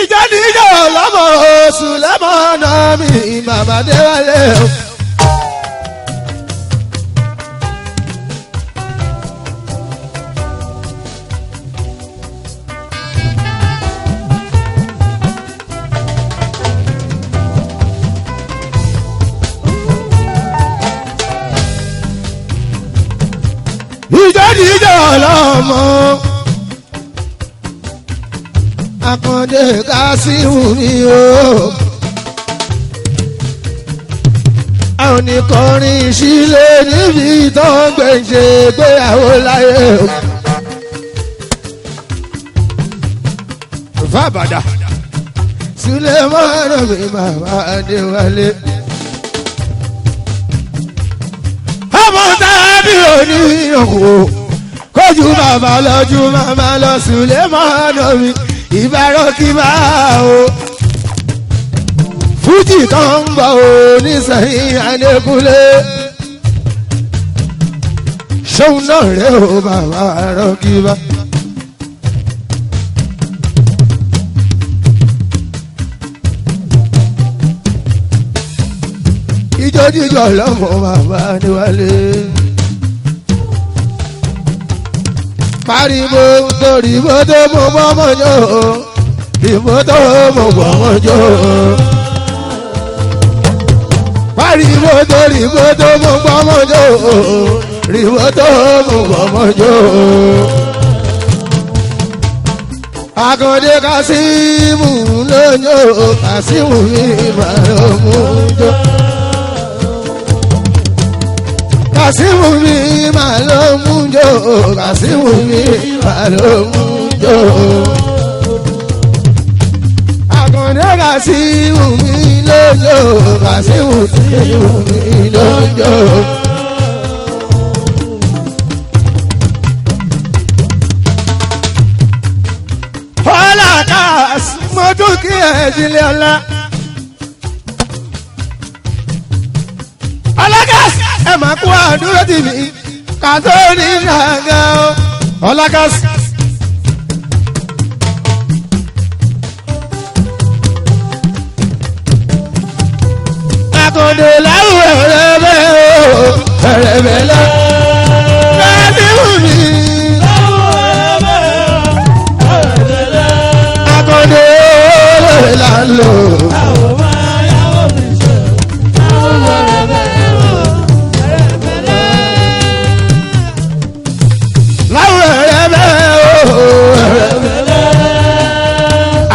ìjọ níjọ lọ́mọ oṣù lẹ́mọ̀ náà mi màmá déwálé o. ìjọ níjọ lọ́mọ Akande Kasimu mi o. Àwọn oníkọrin ìṣílẹ̀ níbi tó ń gbèǹṣe gbéyàwó láyé o. Fábàdà Sulemana mi bàbá Adéwálé. Ọmọ tábí òní òkú kójú bàbá lọ́jú màmá lọ Sulemana mi. Ìbárò kí máa o fújì kan ń bọ̀ o nísìnyí Adékúnlé ṣóun náà rẹ̀ o bàbá rọ́kìbá. ìjọ jíjọ lọ́mọ bàbá Adéwálé. Pariwo torí bó tó mọ bọ́mọ jọ ìbò tó mọ bọ́mọ jọ. Pariwo torí bó tó mọ bọ́mọ jọ ìbò tó mọ bọ́mọ jọ. Akande Kasimu lóyún Kasimu mi máa lọ mú jọ. Kasimu mi máa ló mú jò, Kasimu mi máa ló mú jò. Akande Kasimu mi ló jò, Kasimu mi ló jò. Ọlá Kas mo tún kí ẹ sílé ọlá. Ọlá Kas ẹ máa kó àdúró tì mí ká tó ní ṣàgá o. Ọlá Kas. Akande láwùrọ̀ rẹ̀ bẹ́ẹ̀ o ẹ̀rẹ̀ bẹ́ẹ̀ lọ. Kasimu mi. Akande olóòrè là ń lò.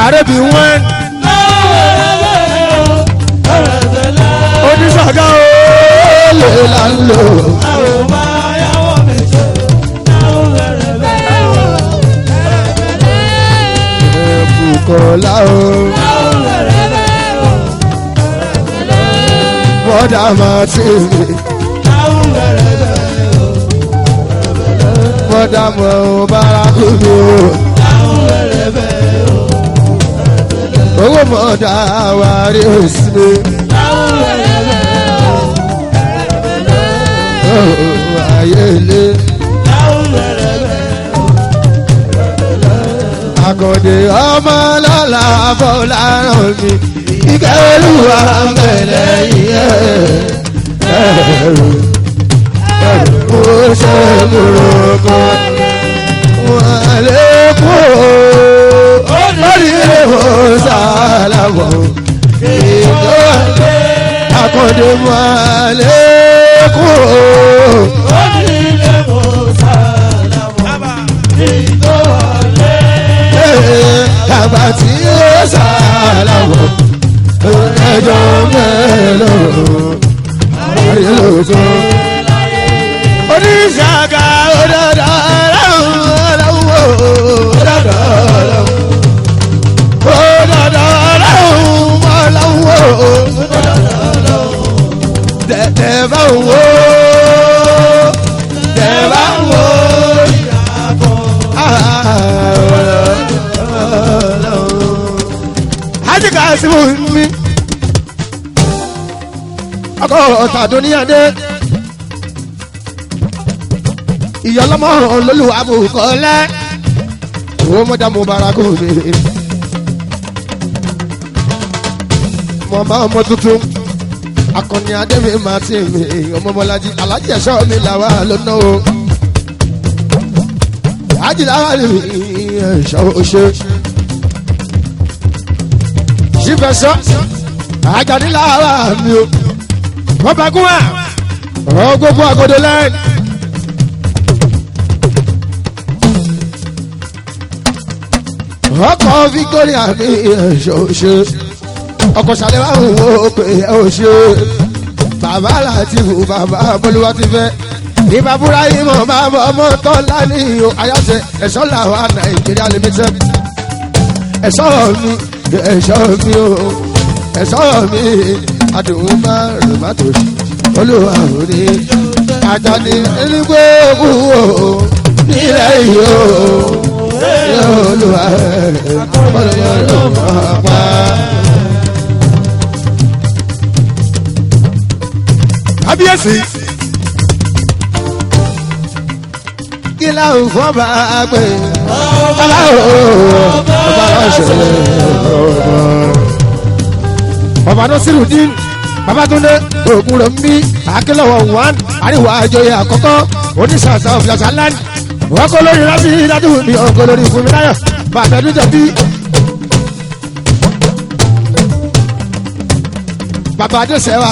Àrẹ́bí wọ́n oníṣàgá olè là ń lò. Ẹ̀bùkọ̀lá o bọ́dà máa ti rí bọ́dà mọ̀ ọ́ bára kúrò. Owó mọ̀ọ́dá wa rí òsì. Ayélé. Akande ọmọ lọ́la bọ́lá ràn mí. Ìkẹ́ Olúwa mẹ́lẹ̀ yìí mo ṣe múròkọ. Wọ́n lè kú lórí èèwọ̀ sálàmọ̀. Akande mọ́ lè kú lórí èèwọ̀ sálàmọ̀. Àgbà tí ó sálàmọ̀ ẹjọ́ mẹ́lò àrílòsọ. Oníṣàgà òdòdó ọlọ́wọ́ òdòdó ọlọ́wọ́ tẹ̀ bá wò ìyàbọ̀. Haji Kasimu mi ọkọ ọ̀tàdúníyàdé ìyọlọmọ olólùwà bùkọ́lẹ́ owó mọ́jà mo bára kò lè. màmá ọmọ tuntun akọni adémi martin mi ọmọbọlájí alájí ẹ̀ṣọ́ mi làwa lọ́nà o alájí làwa lè ẹ̀ṣọ́ oṣù ṣífẹ̀ṣọ́ àjàdí làwa mi o wọ́n bá gún wa ọ̀ gbogbo àgọ́dọ̀ lẹ́yìn. ọkọ̀ Victoria mi ṣoṣo ọkọ̀ ṣàlẹ́wà wò pé ó ṣe bàbá láti wù bàbá bolúwa ti fẹ́ ìbá búra yìí mọ̀ máa bọ̀ ọmọ tó lání o ayáṣẹ ẹ̀ṣọ́ làwọn Nàìjíríà limited ẹ̀ṣọ́ mi o ẹ̀ṣọ́ mi àdùn má rè má tó ṣe olúwa ò ní àjàní ẹnigbó kú o nílẹ̀ yìí o olúwa ọlọ́run máa pa. kábíyèsí kí láwùn fún bá a gbé ọba ránṣẹ́ ọba Nasiruddin Babátúndé ogun rẹ̀ ń bí akínlọ́wọ́ one àríwá àjọyọ̀ àkọ́kọ́ oníṣàṣà ọ̀fìàṣà land wọ́n kọ́ lórí láti dájú ní ọkọ̀ lórí Fúnmiláyọ̀ bàtẹ́dún jẹ̀bi. bàbá adéṣẹ́wà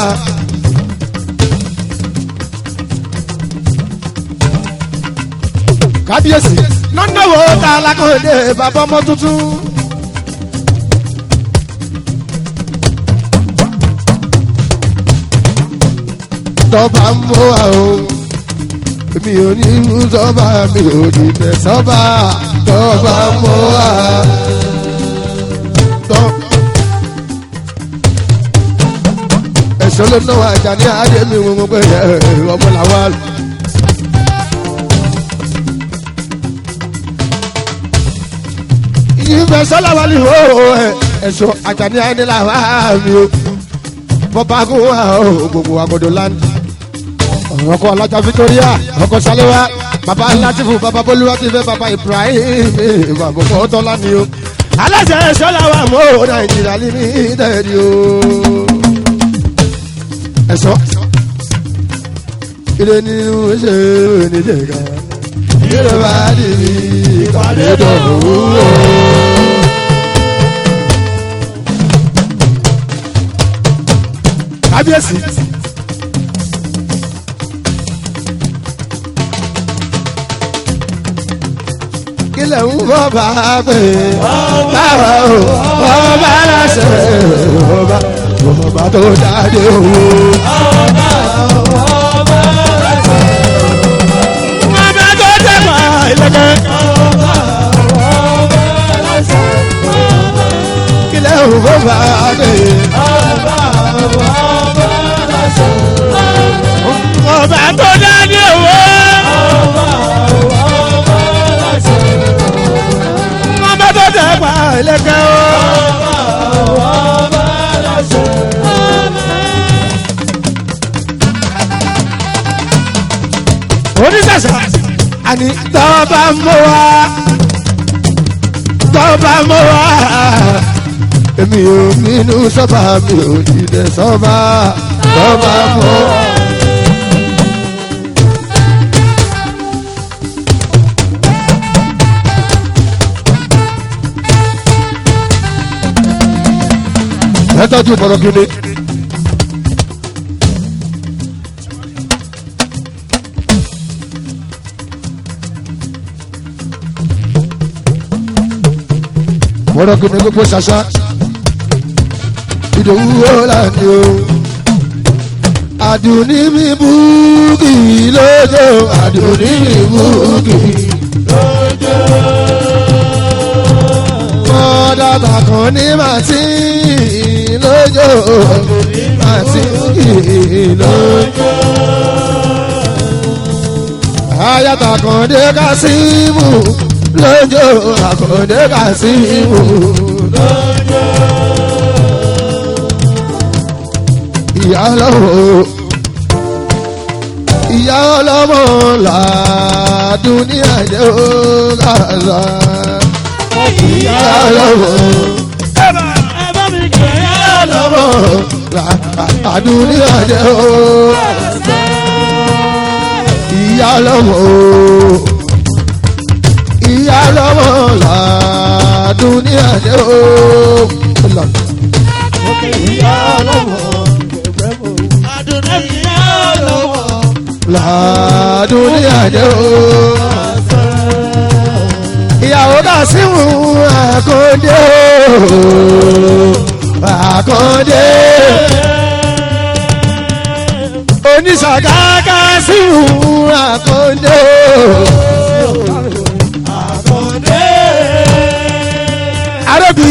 kábíyèsí nọ́ńdọ̀wọ́ ta alákọ̀ọ́dé bàbá ọmọ tuntun. tọ́ba ń mú wa o mi ò ní mú sọ́ba mi ò ní tẹ̀ sọ́ba tọ́ba ń mú wa. ẹ̀sọ́ ló náwó ajá ní adé mi wọ́n mọ̀ pé ọmọ làwa. ìfẹ́ sọ́lá wa ni o ẹ̀sọ́ ajá ní adé làwa mi o bọ́ba kún wa o gbogbo agodo láńdì ọkọ alájà Victoria ọkọ Salewa baba Latifu baba Bolúwa ti fẹ́ baba Ibrahim baba Mọ́tọ́lá ni o alájà ẹ̀ṣọ́ làwọn àmọ́ Nàìjíríà limited o ẹ̀ṣọ́ ilé nínú ṣe oníjẹ̀ká ilé bá dì mí ìpàdé tó wúwo. kábíyèsí. kílẹ̀ ń bọ́ bá pè báwa o ọba láṣẹ ọba tó dáadé owó. ọba tó dẹ́gbà ìlẹ̀kẹ̀. kílẹ̀ ń bọ́ bá pè ọba tó dáadé owó. Dẹ́gbà ìlẹ̀kẹ̀ o. oníṣẹ̀ṣẹ̀ àní tọ́ba mọ́ wa èmi ò nínú sọ́ba mi ò dìde sọ́ba tọ́ba mọ́ wa. tọ́jú bọ̀rọ̀ gidi. bọ̀rọ̀ gidi gbogbo ṣàṣà Ìdòwú Ọláńdé o. Àdùnní mi búkì lójó Àdùnní mi búkì lójó. Mọ́dàbà kan ní màtí lójó màtí lójó. Ayata Kàndé Kásímù lójó Àkàndé Kásímù lójó. Ìyá ọlọ́wọ́ ìyá ọlọ́mọ làádùn ní àjẹ́ òkàlà. Ìyá ọlọ́wọ́ ìyá ọlọ́mọ àdúnyà dé o ìyá lọ́mọ o ìyá lọ́mọ làdúnyà dé o ìyá lọ́mọ ìyá lọ́mọ làdúnyà dé o ìyàwó dà sí mú àkọ́ndé o àkọ́ndé oníṣàgágá sí mú àkọ́ndé o àkọ́ndé arábí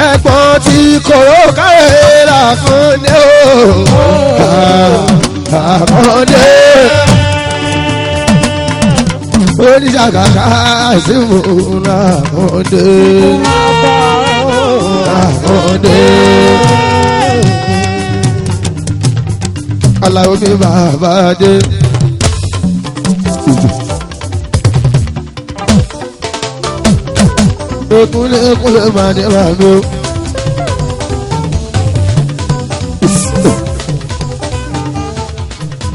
ẹ̀pọ̀n tí kòró káyé làkọ́ndé o àkọ́ndé oníṣàgágá sí mú àkọ́ndé àkọ́ndé. Aláwo mi bàbá dé. Ekunle máa ní bàbá o.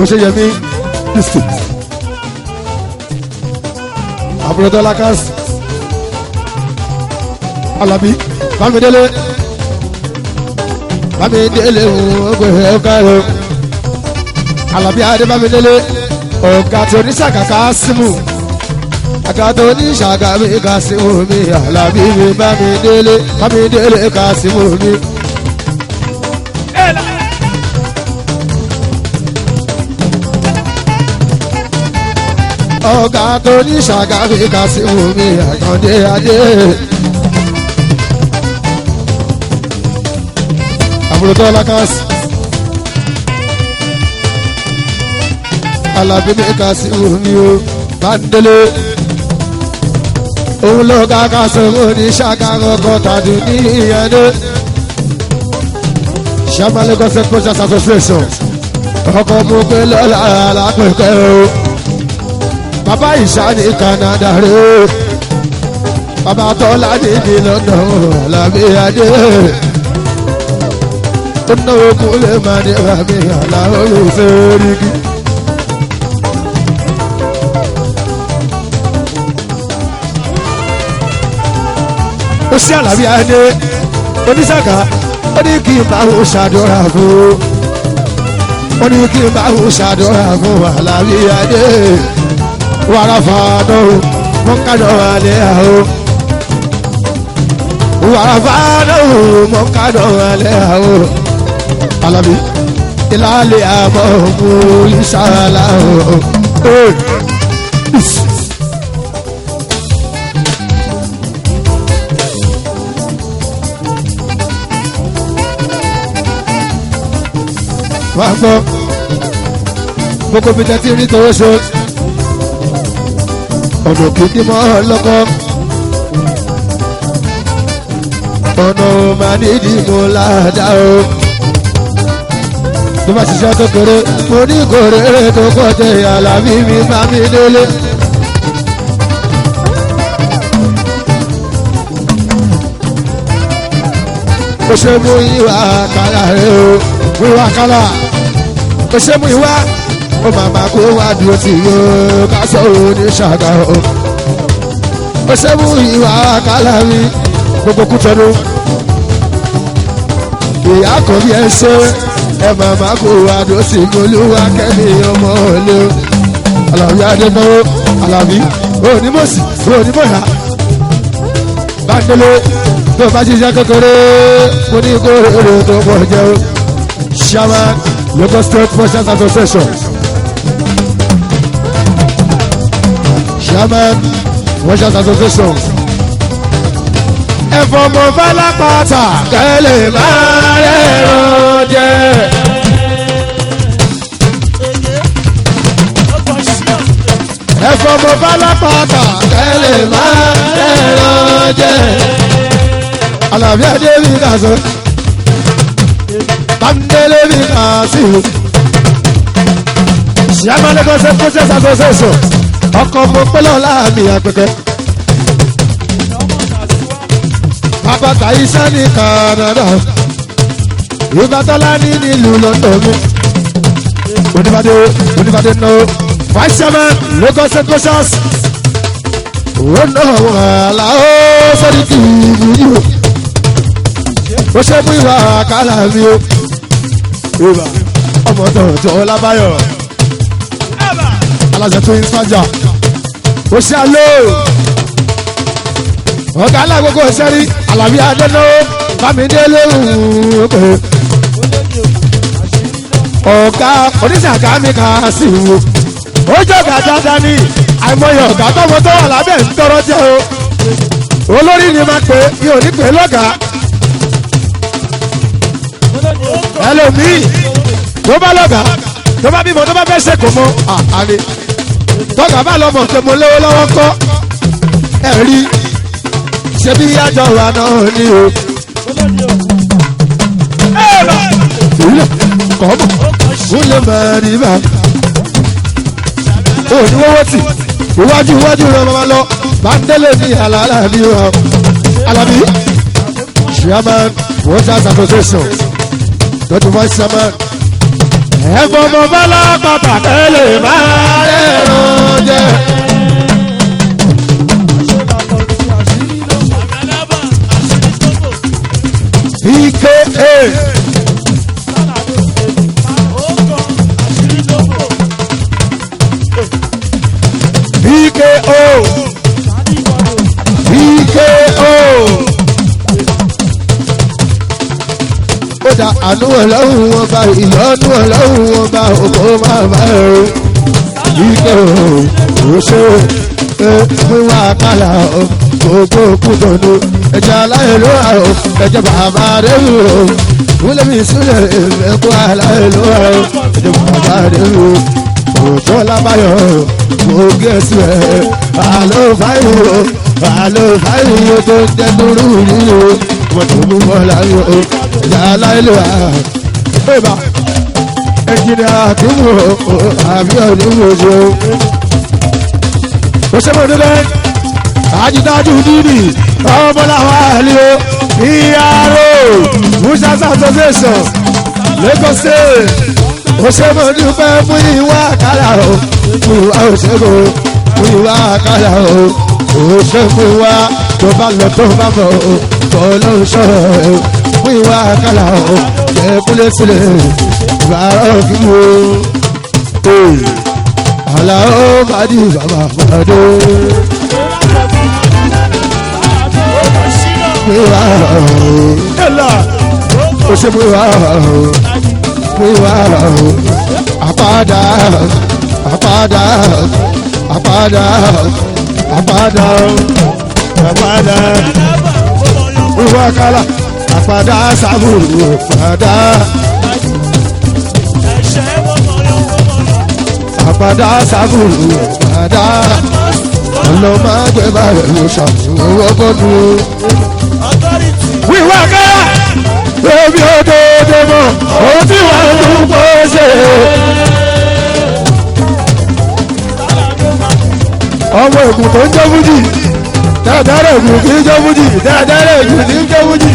Ó ṣe yẹ mí. Àbúrò Dọ́là Kásì. Alábí Bámidélé. Bámidélé ògbè ọ̀kárò. Alábí Adé Bámidélé. Ọ̀gá tí oníṣàkàkà símù. Àgá tó oníṣàkà mi kà símù mi. Alábí mi Bámidélé. Bámidélé kà símù mi. Ọ̀gá tó oníṣàkà mi kà símù mi. Àkàndé Adé. Àbúrò Dọ́là Kásì. Alábí mi kà sí omi o Bámidélé. Òun ló káká sọ̀rọ̀ ní ṣáká ọkọ̀ tàbí ní ìyẹnú. Chairman Lagos State Project Association. Ọkọ̀ mú pé lọ́la alápẹ̀kẹ́ o. Bàbá ìṣá ní Canada rè o. Bàbá Tọ́lá níbi London Alábí Adé. Ó náwó kúlẹ̀ máa ní bàbí àlàó ló ṣe rígi. Ó sí Alábí Adé oníṣàgá ó ní kí n bá wo ṣàdúrà fún ó ní kí n bá wo ṣàdúrà fún Alábí Adé wàrà fàánù mọ́kànlá alẹ́ àwọ̀ wàrà fàánù mọ́kànlá alẹ́ àwọ̀ Alábí ìlàlẹ̀ àmọ́ mú ìṣàlá o. Wá gbọ́ gbogbo mi tẹ́tí rí tọwọ́ ṣe ọ̀nà kìíní mọ́ lọ́kọ́ ọ̀nà máa ní ìdìbò ládàá o tó bá ṣiṣẹ́ tó kéré mo ní kórè tó pọ̀ tẹ Alábí mi Bámidélé. Ó ṣe mú ìwà kálá rẹ o mú ìwà kálá ó ṣe mú ìwà ó màmá kó wá dúró tì yóò ká sọ̀rọ̀ ní ṣàgà o ó ṣe mú ìwà kálá mi gbogbo Kútọ́nù ìyá kan bí ẹ ṣe ẹ màmá kó wá dúró tì Olúwa kẹ́mi ọmọ olè o Alábí Adé náwó Alábí onímọ̀sí onímọ̀yà Bámidélé tó bá ṣiṣẹ́ kékeré mo ní kó èrè tó pọ̀ jẹ́ o. Chairman Lagos State Project Association. Chairman Project Association. Ẹ̀fọ́ mo fẹ́ lápáta kẹ́lẹ́ máa rẹ̀rọ jẹ́. Ẹ̀fọ́ mo fẹ́ lápáta kẹ́lẹ́ máa rẹ̀rọ jẹ́. Alábí Adé mi kà sọ. Bámidélé mi kà sí o. Chairman Lagos State Project Association. Ọkọ̀ mo pẹ́lọ́ láàmì àpẹkẹ. Bàbá Tàyíṣà ní Canada. ìbátọ́lá ní nílùú London mi oníbàdé no vice chairman Lagos state motions ó ná àwọn àlàó sọ́dí kì í bùjú ó ṣe mú ìwà àkàlà mi o ìwà ọmọ tọ̀tọ̀ lábáyọ̀ alájọ tó ń sájà ó ṣe àlọ́ ọ̀gá alágbogbo ìṣẹ́rí Àlàbí adẹ́náwó bámidélé òkè ọ̀gá oníṣàgá mi kà á sí wo ó jọ̀gá dáadáa ní àìmọye ọ̀gá tọ́mọ tó wà lábẹ́ ń tọrọ jẹ́ o olórí ni máa pè mi ò ní pè lọ́gàá ẹlòmíì tó bá lọ́gàá tó bá bímọ tó bá fẹ́ ṣe kò mọ àlè tọ́gà bá lọ́mọ pé mo lówó lọ́wọ́ kọ́ ẹ̀rí ṣe bí àjọ wa náà ní o. kọ́mọ̀ ó lè máa rí bá ó ní wọ́wọ́ tì iwájú rẹ̀ máa lọ Bándélé ní Alábí wa Alábí chairman Waters Association lọ́dún vice chairman ẹ̀fọ́ mọ bọ́lá pàpà tẹ́lẹ̀ máa rẹ̀rọ jẹ́. PKA ó dá àánú ọlọ́run wọn bá ìyọ́nú ọlọ́run wọn bá òkú máa bá ẹ̀rọ ìkẹ́ ò ṣe wíwá àkàlà gbogbo kúndùnú ẹ̀jẹ̀ aláìlúwà o ẹ̀jẹ̀ bàbá rẹ̀ wò wúlẹ̀ mi sílẹ̀ ẹ̀kọ́ aláìlúwà o ẹ̀jẹ̀ bàbá rẹ̀ wò òótọ́ lábáyọ̀ mo gẹ̀ẹ́sì ẹ̀ àlọ́ tó jẹ́ dúró nínú wọ́n tó mú bọ́ láyọ̀ o ẹ̀jẹ̀ aláìlúwà ẹ̀bà ẹ̀jìnà àkíwò àbí ọ̀dúnwó ṣe o ṣe mọ̀ nílẹ̀ àjídájú dídì ọmọláwà àlẹ́ o ìyàrá Musas Association Lagos State ó ṣe mọ̀ dúpẹ́ fún ìwà àkàlà o fún ìwà òṣèlú fún ìwà àkàlà o ó ṣe fún ìwà tó bá lọ tó bá bọ̀ o kọ́ ló ń ṣọ̀rọ̀ o fún ìwà àkàlà o jẹ́ kúlẹ̀ sílẹ̀ ìbára òkú o àlàó bàdí bàbá bàdó. Wíwá o ṣe wíwá àpáàdà wíwá kálá àpáàdà sábúrú àpáàdà. Àpàdá sábúrú àpàdá ọlọ́mọdé báyọ̀ ló ṣàtúnwó bọ́dún. Wíwá ká lóbi òdòdó mọ̀ ó ti wà lóun kó ṣe. Ọmọ ègùn tó ń jẹ́ fújì dáadáa ègùn kì í jẹ́ fújì dáadáa ègùn kì í jẹ́ fújì.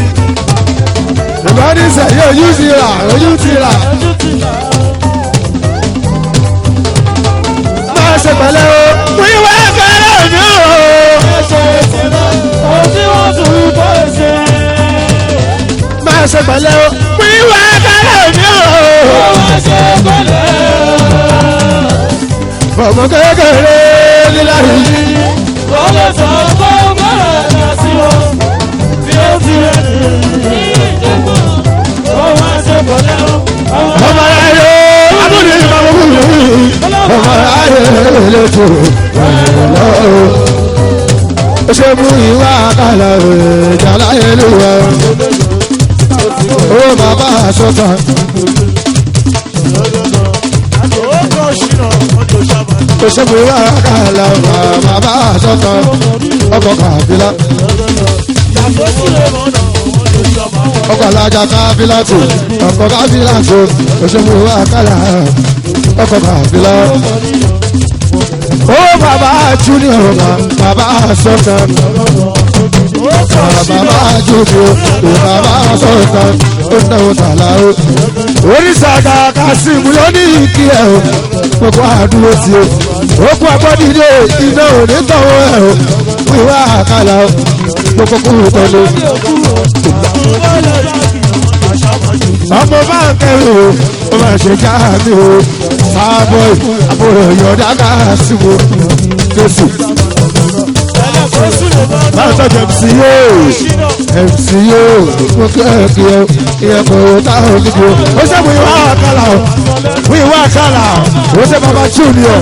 Ìbánisẹ̀ yóò ojú ti rà. Ṣe pẹ̀lẹ́ o wíwá kẹrẹ mi o. Máa ṣe pẹ̀lẹ́ o wíwá kẹrẹ mi o. Ọmọ kékeré nílá yìí. Wọ́n lè sọ fún ọgbọ́n rẹ̀ sí wọn bí ó ti rẹ̀ ní ìjọba. Wọ́n wá ṣe pẹ̀lẹ́ o. Ọmọ rẹ̀ yóò abúlé ìbámu kúrò yìí. Ọmọ ayé lẹ́tọ̀ lọ́wọ́ ó ṣe mú ìwà àkàlà ìjà láyé lúwẹ̀ ó bàbá àṣọta. Ó ṣe mú ìwà àkàlà bàbá àṣọta ọkọ̀ kàbílà ọkọ̀ alájà kábílà tó ọkọ̀ kábílà tó ó ṣe mú ìwà àkàlà ọkọ̀ kàbílà. Ó bàbá junior bàbá sọ́tàn bàbá àjòjò bàbá sọ̀tàn ó náwó tààlà o. oríṣàgà kásìmù ló ní ìkí ẹ̀ o gbogbo àdúró sí o. ó kú agbọ́dìde iná òní tọ̀wọ́ ẹ̀ o wíwá àkàlà o gbogbo kúrò tọ́lé. ọmọ bá ń kẹrin o ó máa ṣe jáàmì o sábọ̀ àbúrò yọ̀ọ̀dá kásìmù jésù. Látọ̀jọ̀ MCO mo kẹ́ẹ̀kì ẹ̀ ìyẹn kò táwọn fídíò. Ó ṣe mú ìwà àkàlà ọ̀ mú ìwà àkàlà ó ṣe bàbá junior.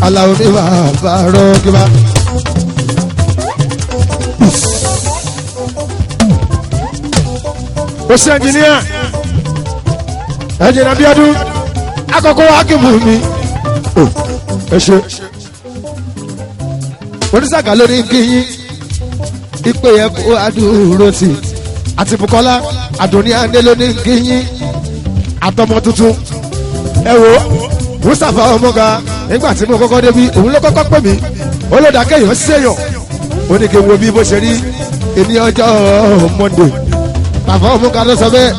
Aláwo mi máa bá rọ́ọ̀kì bá. Ó ṣe ẹnjìníà Bíọ́dún akọ́kọ́ akíbu mi ẹ ṣe onísàkà lórí kíyín ìpè yẹn kó adúró sí àti Bùkọ́lá Àdùnní Àndé lóní kíyín àtọmọ tuntun ẹ wo Mustapha ọmọga nígbà tí mo kọ́kọ́ débi òun ló kọ́kọ́ pè mí olódàkẹ́yọ̀ ṣèyàn ó ní kí n wo bí bó ṣe rí èmi ọjọ́ Monday bàbá ọmọga ló sọ bẹ́ẹ̀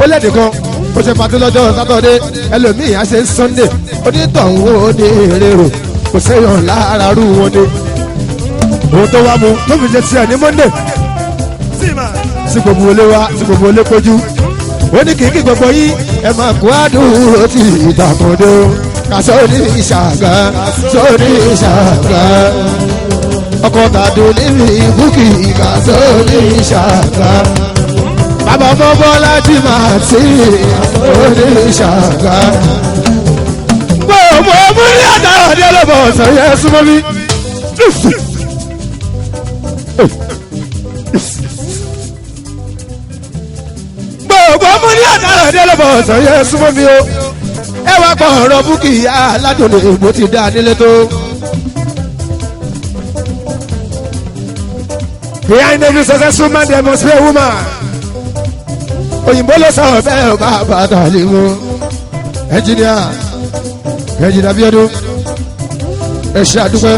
ó lẹ́nìkan ó ṣe pàtó lọ́jọ́ sátọ́dé ẹlòmíì á ṣe Sunday onítọ̀hún ó ní èrèrò kò séyàn lára rú wọn ni òun tó wá mu tó fi ṣe tiẹ̀ ní Monday sí gbogbo olé wa sí gbogbo olé kojú ó ní kìkì gbogbo yín ẹ máa kó àdúró ti ìtàkùndé o kà sóní ìṣàgá sóní ìṣàgá ọkọ̀ tàdún níbi ìbúkì kà sóní ìṣàgá. Bàbá ọmọ Bọ́lá jí máa tí oníṣàgá. Gbogbo múlí àtàrà ní ọlọ́bọ̀ ọ̀sán yẹ súnmọ́ mi. Gbogbo múlí àtàrà ní ọlọ́bọ̀ ọ̀sán yẹ súnmọ́ mi o. Ẹ wá pọ̀ ọ̀rọ̀ búkì aládùn ègbò ti dá nílé tó. Behind every successful man there must be a woman. Òyìnbó ló sọ bẹ́ẹ̀ bá bàtà lè mú ẹnjìníà Bíọ́dún ẹ ṣe àdúpẹ́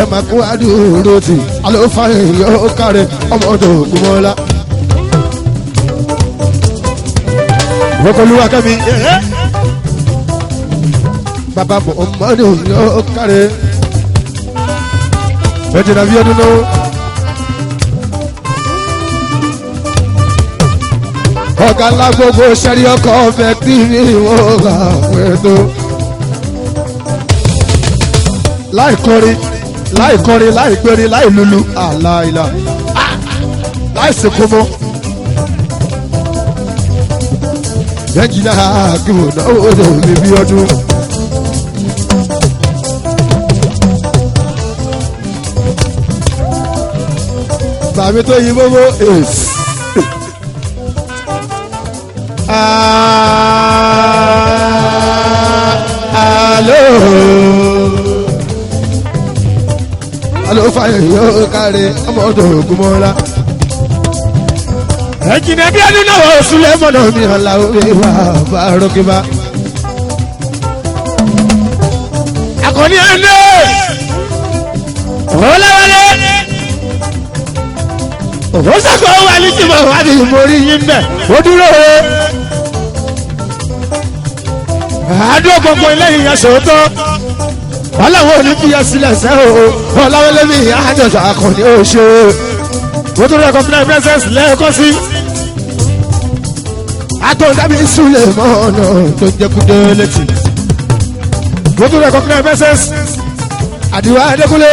ẹ máa kó àdúró tì alófààyè yóò kárẹ̀ ọmọ tó kú mọ́lá. Wọ́kọ̀lúwa kẹ́mi bàbá Muhammadu yóò kárẹ̀ ẹnjìníà Bíọ́dún náà. Ọ̀gá ńlá gbogbo ṣẹ́rí ọkọ̀ ọ̀fẹ́ tí mi wọ́n gbà pẹ̀tọ́. Láì kọrin, láì gbérin, láì lulu, àlàìlà, láì sèkómọ́. Ẹnjìnà àgbò náà ó lè mi bí ọdún. Bàbá tó yí gbogbo èsì. Alo fàyè yóò kárẹ̀ ọmọ ọdún ògùn mọ́ra. Ẹnjìnà Bíọ́dún náà wọ́n súnlẹ̀ mọ́nà mi ọ̀la omi wà bá rọ́kíbá. Àkọ́ní ẹ̀ndé ọ̀làwálé òfòsàkó wà ní jìmọ̀ wà ní ìmórí yín bẹ̀ ó dúró o. Àádọ́ gbogbo ilé ìyẹn sòótọ́ ọlọ́wọ́ ní fi ẹsílẹ̀ sẹ́ o ọlọ́wọ́lé mi àjọṣà akọni ó ṣe o tó rẹ̀ kọ́fínà pẹ́sẹ́sì lẹ́ẹ̀kọ́ sí. Àtọ̀dábí Súlẹ̀ mọ́ ọ̀nà tó jẹ́ kúndé létí tó rẹ̀ kọ́fínà pẹ́sẹ́sì Àdìwá Adékúnlé.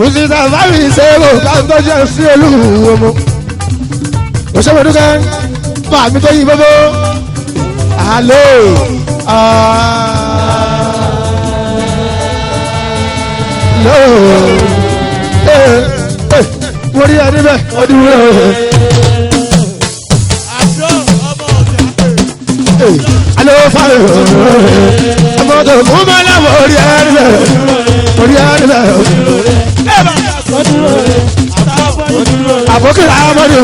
Òṣìṣẹ́ àfáàrí ìṣẹ́wò káńtọ́ jẹ́ sí olúwo mu. Òṣèlú dúkẹ́ fún àmì tó yí bóbó. Àlọ́ wọ́n rí ẹni bẹ́ẹ̀ ọdún rẹ̀. Àlọ́ fàlẹ́ ọmọ tó kú mọ́ láwọn orí ẹni bẹ́ẹ̀. àbókìlá amadu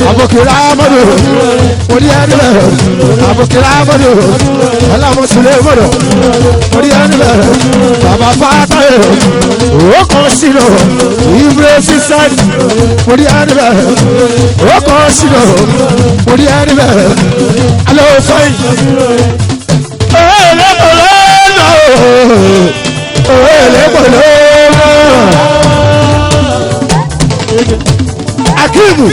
àbókìlá amadu orí ẹni bẹ̀rẹ̀ àbókìlá amadu ọlámọ̀sílẹ̀ mọ̀dọ̀ orí ẹni bẹ̀rẹ̀ bàbá fàtàyè ó kàn sínú ìbúrẹ́ sísẹ́t orí ẹni bẹ̀rẹ̀ ó kàn sínú orí ẹni bẹ̀rẹ̀ alẹ́ òfin Akimu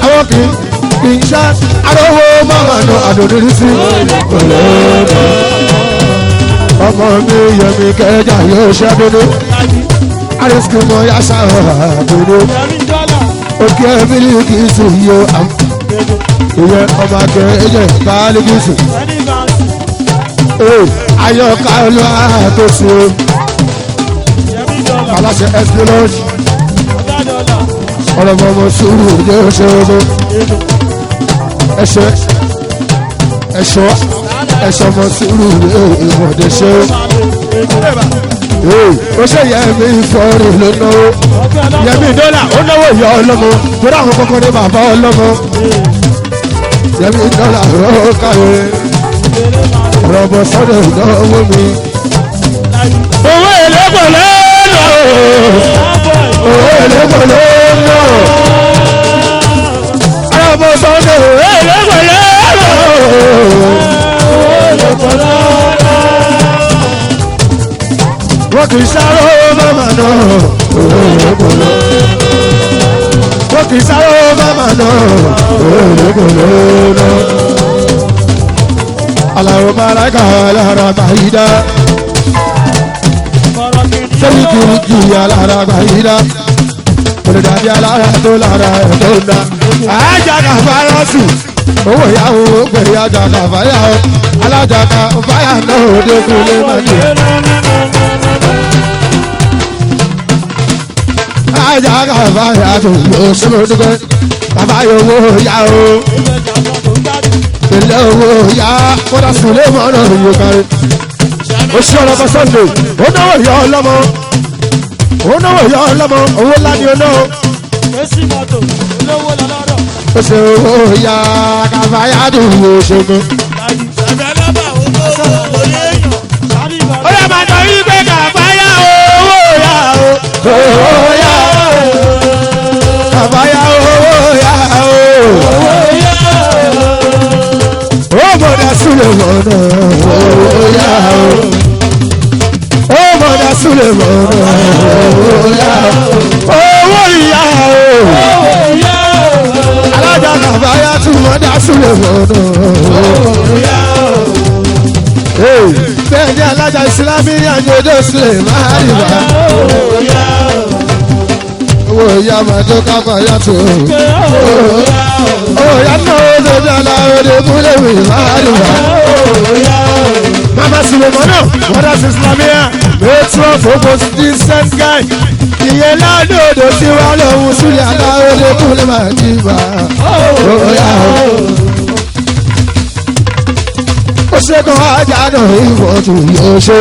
àwọn kì í ṣá arówó mọ́mọ́ nù àdòdúró sí ọmọ mi yẹmi kẹjà yóò ṣẹ́dúdú àrísìkì mọ́ yá sáwọn àdúdú òkè mílíkì sí yóò ìyẹn ọmọ akẹ́yẹ báálíkì sí ayọ̀ká ló àtòsí aláṣẹ ẹsìlọ́ọ̀ṣì ọlọ́mọọmọ sùúrù ní oṣooṣo ẹ̀ṣọ́ ọmọ sùúrù ní ìmọ̀dé ṣe ó ṣe yẹmi fọ́ọ̀rì ló náwó yẹmi dọ́là ó náwó ìyá ọlọ́mọ torí àwọn kọ́kọ́ ní bàbá ọlọ́mọ yẹmi dọ́là ó kàwé rọ̀bọ̀ sọ́dọ̀ ìnáwó mi. owó èlébò lọ́nà owó èlébò lọ́nà rọ̀bọ̀ sọ́dọ̀ owó èlébò lọ́nà owó èlébò lọ́nà. wọ́n kì í sáré mọ́mọ́ náà owó èlébò lọ́nà. wọ́n kì í sáré mọ́mọ́ náà owó èlébò lọ́nà. Allahu maraka alara bahida Sari kiriki alara bahida Olùdarí alara tó lára ẹ̀tọ́ ńlá Ajaga farasu owó ìyàwó pẹ̀lú ajaga fàyà alájaga fàyà náà òde kúlé mọ́tò Ajaga fàyà tó yóò sọ́mọ́ dúpẹ́ bàbá yòówó ìyàwó ilé owó ya kódà sílé mọ́nà yóò kárí. ó ṣe ọlọ́mọ sunday ó náwó ìyá ọlọ́mọ owó ńlá ni ó náà. ó ṣe owó ya kàfáyà tó wò ṣogun. ó yẹ máa tọ́ yí pé kàfáyà owó ya o. owó ya o. kàfáyà owó ya o. Mọ̀dá súlẹ̀ mọ̀nà òòyà o. Ó mọ̀dá súlẹ̀ mọ̀nà òòyà o. Owó ìyá o. Alájà kàbáyá tún mọ̀dá súlẹ̀ mọ̀nà òòyà o. Bẹ́ẹ̀ ni alájà ìsìlámì ní àjọyọ̀ sílẹ̀ máa rí bá. Owó ìyá máa tó kápá yàtọ̀. Oya no de la de bulewi maluwa. Mama Sulemano, what is Islamia? It's rough for decent guy. Iyela do do si wa lo usuli ala de bulema diva. Oya. O se ko aja no iwo tu yo se.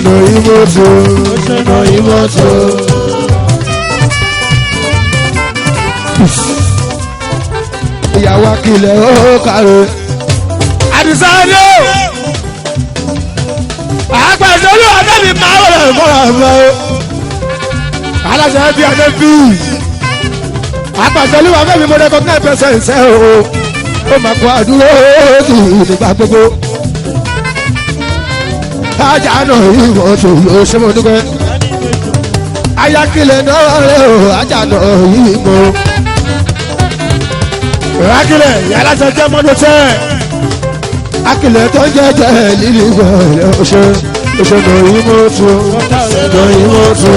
No imoto, no imoto. Ìyàwó akilẹ̀ ó kàrò àdìsáyé àgbàdọ́lù ọ̀dẹ́bí máa wọlé mọ́ra mọ́ aláṣẹ bí ọdẹ bí àgbàdọ́lù ọ̀dẹ́bí mo dẹ́kọ̀ 9% ṣẹ́ ó máa kó àdúró kì í nígbà gbogbo ajá náà ìwọ̀n tó yóò ṣe mọ́ dúpẹ́ ayakilẹ̀ náà rẹ̀ ó ajá náà ìwọ̀n. Akilẹ̀ yàrá jẹjẹ mọ́tò tẹ́. Akilẹ̀ tó jẹjẹ lílì wẹ̀rẹ̀ ọ̀ṣẹ́ lóyún mọ́tò lóyún mọ́tò.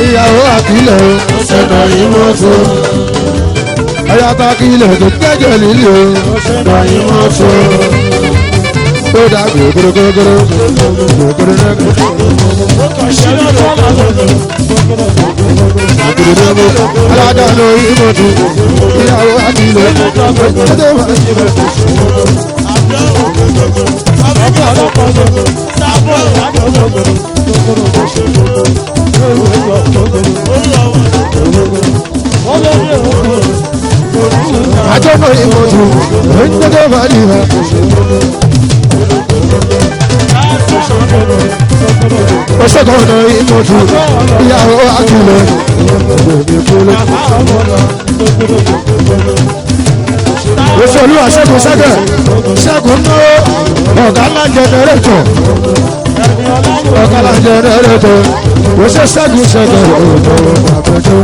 Ìyàwó Akilẹ̀ lóyún mọ́tò. Ayaba Akilẹ̀ tó jẹjẹ lílì lóyún mọ́tò. Ó dà gbogbogbò gbogbogbò. ìdìbò aládàáná ìmọ̀tò ìyàwó àdìlẹ̀ ọjọ́ máa ṣe bẹ̀rẹ̀. àjọpọ̀ ìmọ̀tò ọjọ́ máa ní ìhà. Oṣogbono ìmọ̀tò ìyàwó àdìlẹ̀ òṣèlú àṣẹ́gun ṣẹ́gẹ̀ ṣẹ́gun náà ọ̀gá ńlá jẹnẹrétọ̀ ọ̀gá ńlá jẹnẹrétọ̀ òṣè ṣẹ́gun ṣẹ́gẹ̀ àbẹ̀jọ́.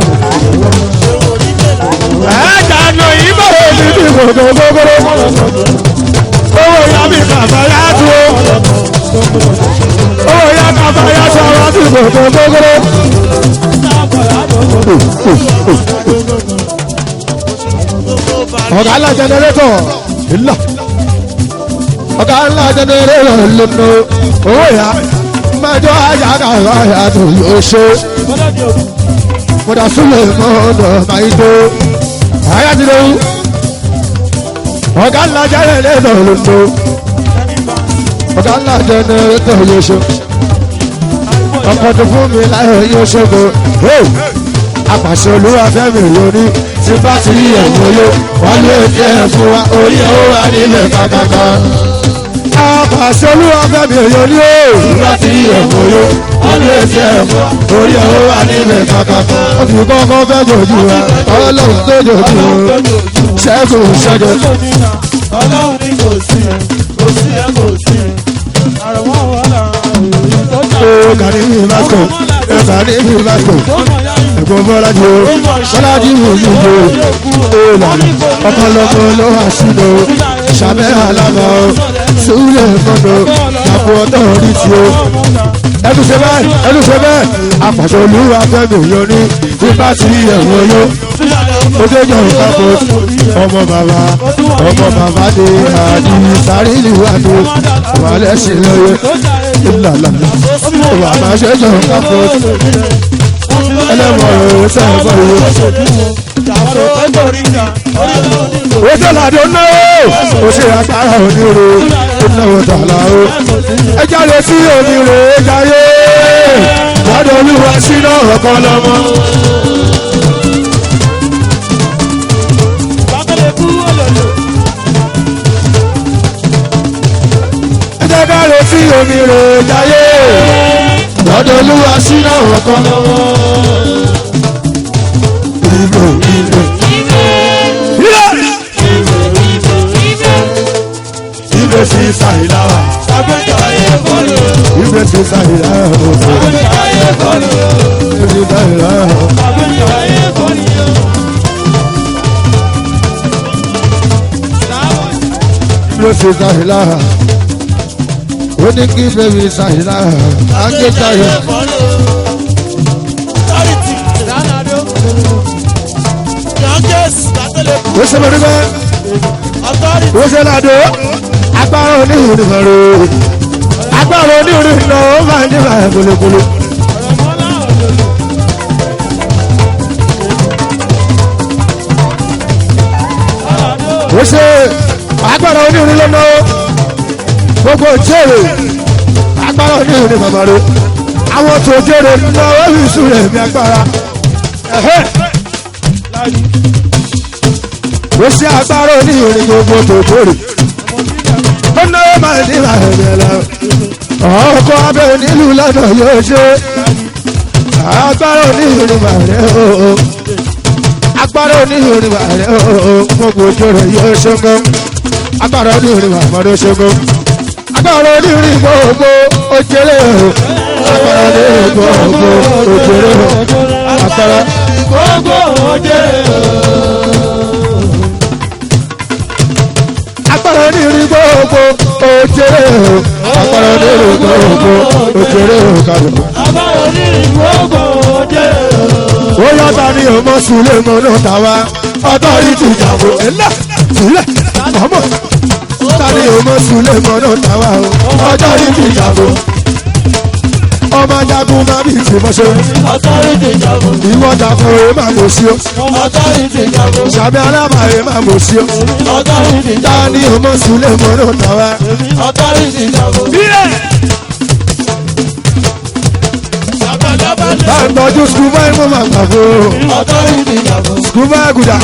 ẹ̀ẹ́dàánù ìbọ̀wọ̀ mi bí gbogbogbò owó ìyá mi bàbá yá tó owó ìyá bàbá yá tó àwọn bí gbogbogbò. ọ̀gá ńlá jẹnẹrétọ̀ ńlá ọ̀gá ńlá jẹnẹrétọ̀ lónà owó ìyá mẹjọ ajá kàwá yàtọ̀ yóò ṣe mọ̀dà súnlẹ̀ mọ́ọ̀dọ̀ máa tó ayátìlẹ́wù ọ̀gá ńlá jẹnẹrétọ̀ lónà ọ̀gá ńlá jẹnẹrétọ̀ yóò ṣe ọkọ̀ tó fún mi láyọ̀ yóò ṣe kó apàṣẹ olúwa fẹ́mi lórí tí bá ti rí ẹ̀wọ̀n ló wọ́n lè jẹ́ fún wa orí owó wa nílẹ̀ kàkàkà. apàṣẹ olúwa fẹ́mi lórí o tí bá ti rí ẹ̀wọ̀n ló wọ́n lè jẹ́ fún wa orí owó wa nílẹ̀ kàkàkà. ó fi kọ́kọ́ fẹ́ jòjú wa ọlọ́run tó jòjú o ṣẹ́gun ṣẹ́gun. ọlọ́run ní kò sí ẹ kò sí ẹ kò sí ẹ àrùn wọn là ó kàní mi vasco ẹ kàní mi vasco ẹ̀gbọ́n bọ́lájú bọ́lájú òyìnbó ìlànà ọ̀pọ̀lọpọ̀ ló wà sínú ìṣàbẹ̀ àlámà ó súlẹ̀ mọ́tò àpò ọ̀tọ̀ orí tí ó ẹnu ṣe bẹ́ẹ̀ apàṣẹ olúwa fẹ́mi yọrí tí bá ti ẹ̀wọ̀n yó ojoojú ìpapò ọmọ bàbá dé àdì sáré ìlú àdó wàlẹ̀ sí lóye ìlànà ìwà máa ṣe jọ ìpapò ẹlẹ́wọ̀n rẹ̀ sẹ́wọ̀n rẹ̀. ojú làdó náà ó ṣe agbára onírò ìnáwó tààlà o ẹja lè sí onírò ẹja yé lọ́dọ̀ olúwa sínú ọ̀kan lọ́mọ. ẹja ká lè sí onírò ẹja yé lọ́dọ̀ olúwa sínú ọ̀kan lọ́mọ. Ibe si sahila, ibe si sahila, ibe si sahila, oni ki baby sahila, ake sahila. Wọ́n ṣe lórí bẹ́ẹ̀. Wọ́n ṣe ládò. Agbára oníhùn ìfọ̀rọ̀. Agbára oníhùn ìfọ̀rọ̀ ó máa ń ní ìbáyà kúlókúló. Wọ́n ṣe agbára oníhùn lọ́nà gbogbo ìjẹ́rè. Agbára oníhùn ìfọ̀rọ̀. Àwọn tó jẹ́rè náà ó fi sùn rẹ̀ bí agbára. Ó ṣe agbára onírin gbogbo tòkòrò ó náà máa ní ààrẹ lọ ọkọ̀ abẹ́ onílù lọ́nà yóò ṣe agbára onírin màrẹ́ ooo agbára onírin màrẹ́ ooo gbogbo tòrò yóò ṣe mọ́ agbára onírin màrẹ́ ṣe mọ́ agbára onírin gbogbo ojúlé ooo agbára onírin gbogbo ojúlé ooo agbára gbogbo ojúlé ooo. agbára onírin gbogbo òjèrè o agbára onírin gbogbo òjèrè o kàdé. agbára onírin gbogbo òjèrè o. ó yàtọ̀ ní ọmọ sùlẹ̀ mọ́nà tàwa ọ̀tọ̀ yìí ti jàmbó ẹ̀lá sílẹ̀ ọmọ tani ọmọ sùlẹ̀ mọ́nà tàwa ọ̀tọ̀ yìí ti jàmbó máa jagun máa bí ìtìmọ̀ṣe. Authority jagun. Ìwọ jagun èé máa mọ̀ sí o. Authority jagun. Ṣàbí alábàáyé máa mọ̀ sí o. Authority jagun. Dání ọmọ Sùlẹ̀ mọ́nà tàwa. Authority jagun. Bílẹ̀. Bá ń tọ́jú skúbá ẹ̀mọ́ máa gbà fún. Authority jagun. Skúbá àgùdà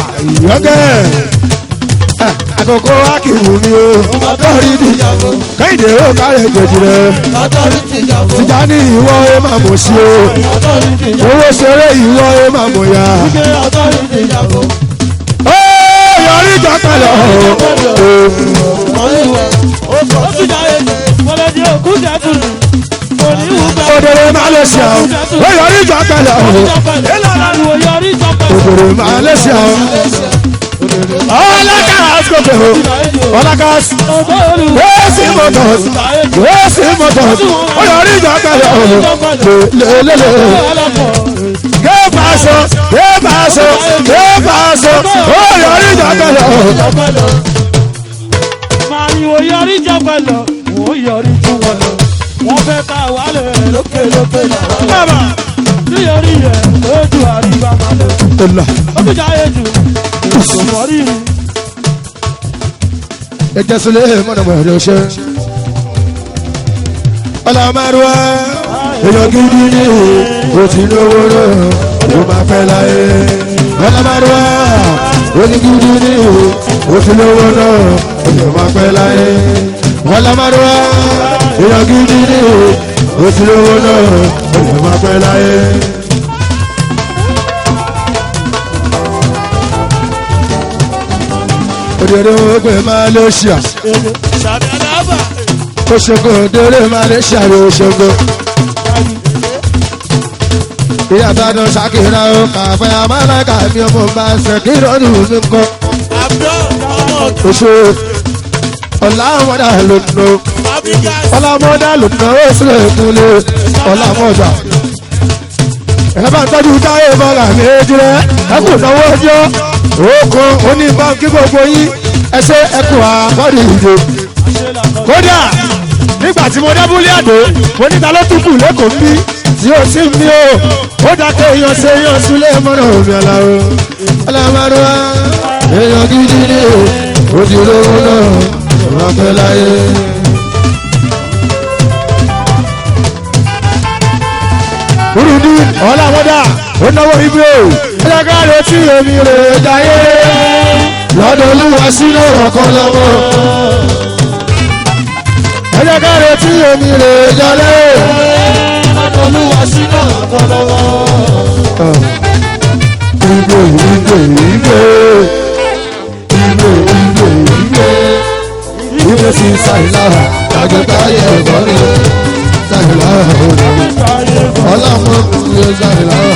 ìyọ́kẹ́. Àkókò Akíwù mi o. Authority jagun. Kẹ́hìndé ó kárẹ̀ jẹ̀jì rẹ̀. Authority jagun. Tìjání ìwọ ẹ máa mọ̀ sí o. Authority jagun. Owó ṣeré ìwọ ẹ máa mọ̀ ya. Authority jagun. Ó yọrí ìjọ kalẹ̀ ọ̀hún. Òdèrè Malaysia ó yọrí ìjọ kalẹ̀ ọ̀hún. Òdèrè Malaysia ọlákàs gbogbo ọlákàs wéèsì motors ó yọrí ìjọ kalẹ̀ ọ̀hún. Lélẹ́lẹ́ gébàṣọ ó yọrí ìjọ kalẹ̀ ọ̀hún. Màrìwò yọrí jọpẹ́ lọ, wọ́n yọrí tún wọn lọ. Wọ́n fẹ́ ká wálé lókè làwọn. Bàbá níyọrí yẹn lójú àríwá máa lọ. Ó tún jáde jù kò mọ̀ rírì. Ẹjẹ sílé mọ̀nàmọ̀ ẹ̀rọ ṣe. Ọlámárùwá èèyàn gidi ni o ti lówó náà ló máa fẹ́ láyé. Ọlámárùwá onígidi ni o ti lówó náà ló máa fẹ́ láyé. Ọlámárùwá èèyàn gidi ni o ti lówó náà ló máa fẹ́ láyé. Òdèrè ògbè Malaysia. Ṣàbí alábà. Òṣogbo òdèrè Malaysia ló ṣogbo. Ìyàtọ̀ Ṣàkírà ó kàfẹ́ Amálàkà mi ọmọ bá ṣe kí lọ́dún mi kọ́. Àbúrò ọmọ Oṣù Ọlámọ́dà ló nù. Ọlámọ́dà ló nù ó sì lè kúnlé. Ọlámọ́dà. Ẹ bá ń tọ́jú táyé bọ́lá méjì rẹ̀. Ẹ kò náwó ọjọ́. Òkun oníbànkí gbogbo yín ẹsẹ̀ ẹkùn àkọ́dì ìdè. Kódà nígbà tí mo dábúlé àdó mo níta ló túkù lẹ́kọ̀ọ́ bí tí ó sì ń bí o. Ó dákẹ́ èèyàn ṣe èèyàn súnlé mọ́nà omi aláwo. Ọlámárùwá èèyàn gidi ni o ti lówó náà wọ́n pẹ́ láyé. Burúkú Ọlámọ́dà ó náwó ibi o. Ẹlẹ́gàrẹ́ tí omi rẹ̀ jayé lọ́dọ̀ olúwa sínú ọ̀kan lọ́wọ́. Ẹlẹ́gàrẹ́ tí omi rẹ̀ jayé lọ́dọ̀ olúwa sínú ọ̀kan lọ́wọ́. Ìgbé sí Sàìláhà àgbẹ̀káyé ẹ̀kọ́ rẹ̀ Sàìláhà ọlọ́mọkùnrin Sàìláhà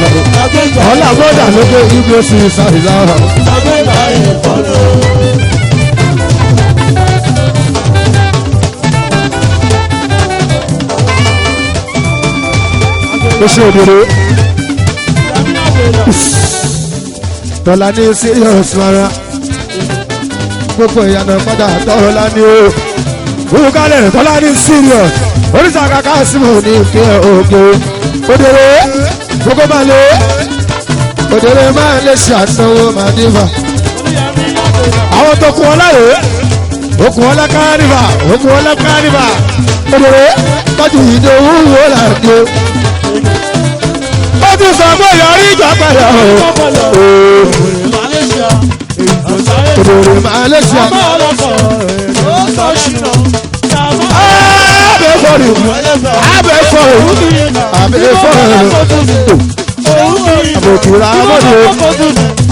ọlọ́mọdà ló gbé ìgbé sí Sàìláhà. Ó ṣe òdòdó tọ́lá ní serious rárá gbogbo ìyànà padà tọ́lá ní o olùkálẹ̀ tọ́lá ní serious oríṣà kàkà símò ní ìfẹ́ òkè òdèrè gbogbo máa lè òdèrè máa lè ṣàtúnwò màdìbà àwọn tó kún ọlá rèé okùn ọlá kárìbà òdèrè tọ́jú ìdòwú wò láàdé ó ti sọ pé yọrí ìjà padà o. Òdòdó Malaysia. Abẹ́fọ́rù. Àbòkìrà abọ́dé.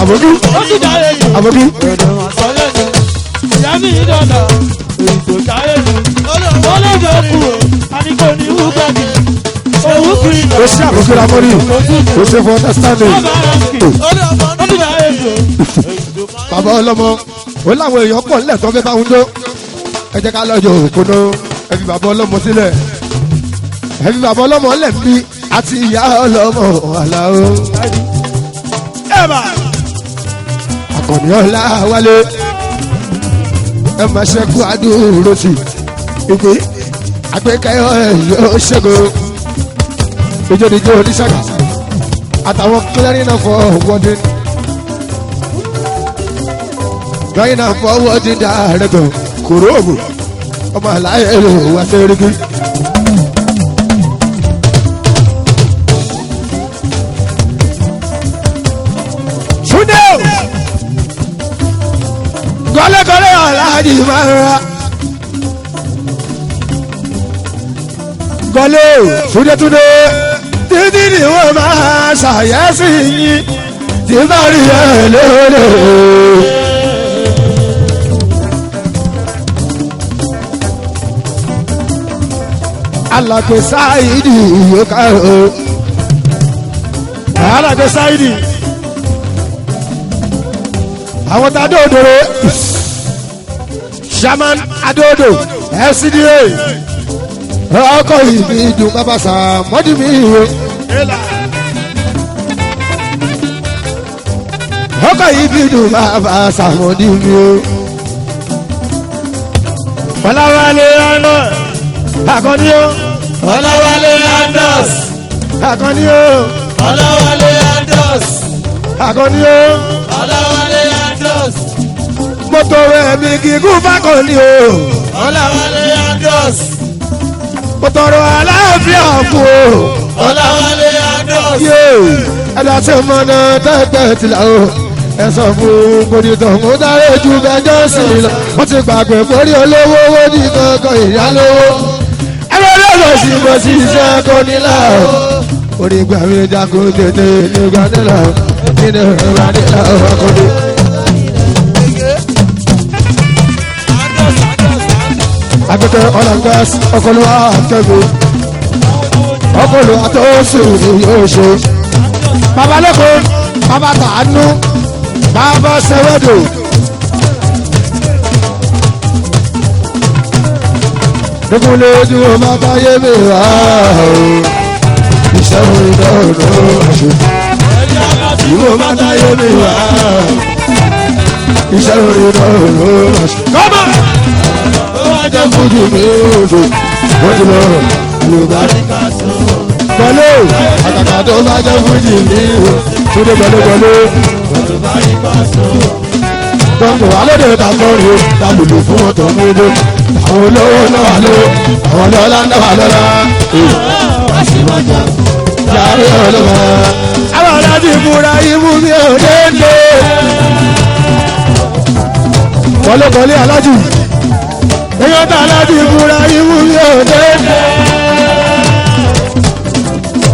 Àbòkí. O ṣe àbòkìrà mọ́rí. O ṣe for understanding. Bàbá ọlọ́mọ ó láwọn èèyàn pọ̀ nílẹ̀ tó fẹ́ bá ń dó. Ẹ jẹ́ ká lọ́jọ́ òkúná ẹ fi bàbá ọlọ́mọ sílẹ̀. Ẹ fi bàbá ọlọ́mọ lẹ̀ bí àti ìyá ọlọ́mọ àlàó. Àkànní ọ̀la wálé ẹ máa ṣẹ́kù àdúró sí ìpè àgbékẹ́yọ̀ ẹ̀ yóò ṣẹ́gun. ìjọ́díjọ́ oníṣàgà àtàwọn clearing náà fọ wọ́dín lọ́yìn náà fọ wọ́dín dáadẹ́gbọ̀n kòróòbù ọmọ àlàyé èrò wá sí erékí. Túndé gọ́lẹ́gọ́lẹ́ aláàjì máa ń ra gọ́lẹ́ túndétúndé títí ni wọ́n máa ṣàyẹ́sí yín tí bá rí ẹ lóore. Alàgbé Sáìdì yóò ká o. Alàgbé Sáìdì. Àwọn tá a dóòdòrò. Shaman Adodo FCDA. Ọkọ̀ ìbí dùn bàbá Sàmọ́dì mi o. Ọkọ̀ ìbí dùn bàbá Sàmọ́dì mi o. Ọláwálé ọ̀nà. Akọni o. Ọláwálé Andos. Akọni o. Ọláwálé Andos. Akọni o. Ọláwálé Andos. Mọ́tò rẹ̀ mi gígùn fákọ̀ni o. Ọláwálé Andos. Mọ́tò rẹ̀ aláàfin ọ̀fun o. Ọláwálé Andos. Yóò ẹ̀dá tí mo ná tẹ́tẹ́ ti là o. Ẹ sọ fún gbòdìtàn mo dáre ju bẹjọ́ sí i lọ. Wọ́n ti gbàgbé mórí olówó owó ní kankan ìyá lówó. Ẹgbẹ́ lọ́sọ̀ sí mo sì ṣe kó nílà o. Orí gbà mí jákó tètè nígbà nílà o. Nínú ìgbà nílà o ọkùnrin. Agbẹ́kẹ̀ ọ̀làǹgás ọkọlùwà kẹ́gbẹ́. Ọkọlùwà tó sùn yóò ṣe. Bàbá lẹ́kọ̀ọ́, bàbá tàánú. Bàbá sẹ́wẹ́dò. Nígbùlé ojú ọmọ báyé mi wá o. Ìṣẹ́wó ìdánwò ṣe. Ìwọ ọmọ báyé mi wá o. Ìṣẹ́wó ìdánwò ṣe. Kọ́mọ̀! Ó wá jẹ́ fújì mi oṣù. Wọ́n ti lọ Yorùbá. Pẹ̀lú àkàkà tó bá jẹ́ fújì mi o. Túndé pẹ̀lú. Tọ́ǹkù alóde ìtàkọ́rì o, tàbùlù fún ọ̀tọ̀ múlò. Àwọn olówó náà ló, àwọn lọ́lá náà lọ́lá. Àṣìwájà, yàrá ọlọ́wà. Àwọn aláàjì ìmúra imú mi ò dénde. Kọ́lékọ́lé aláàjì. Èyàn tá aláàjì ìmúra imú mi ò dénde.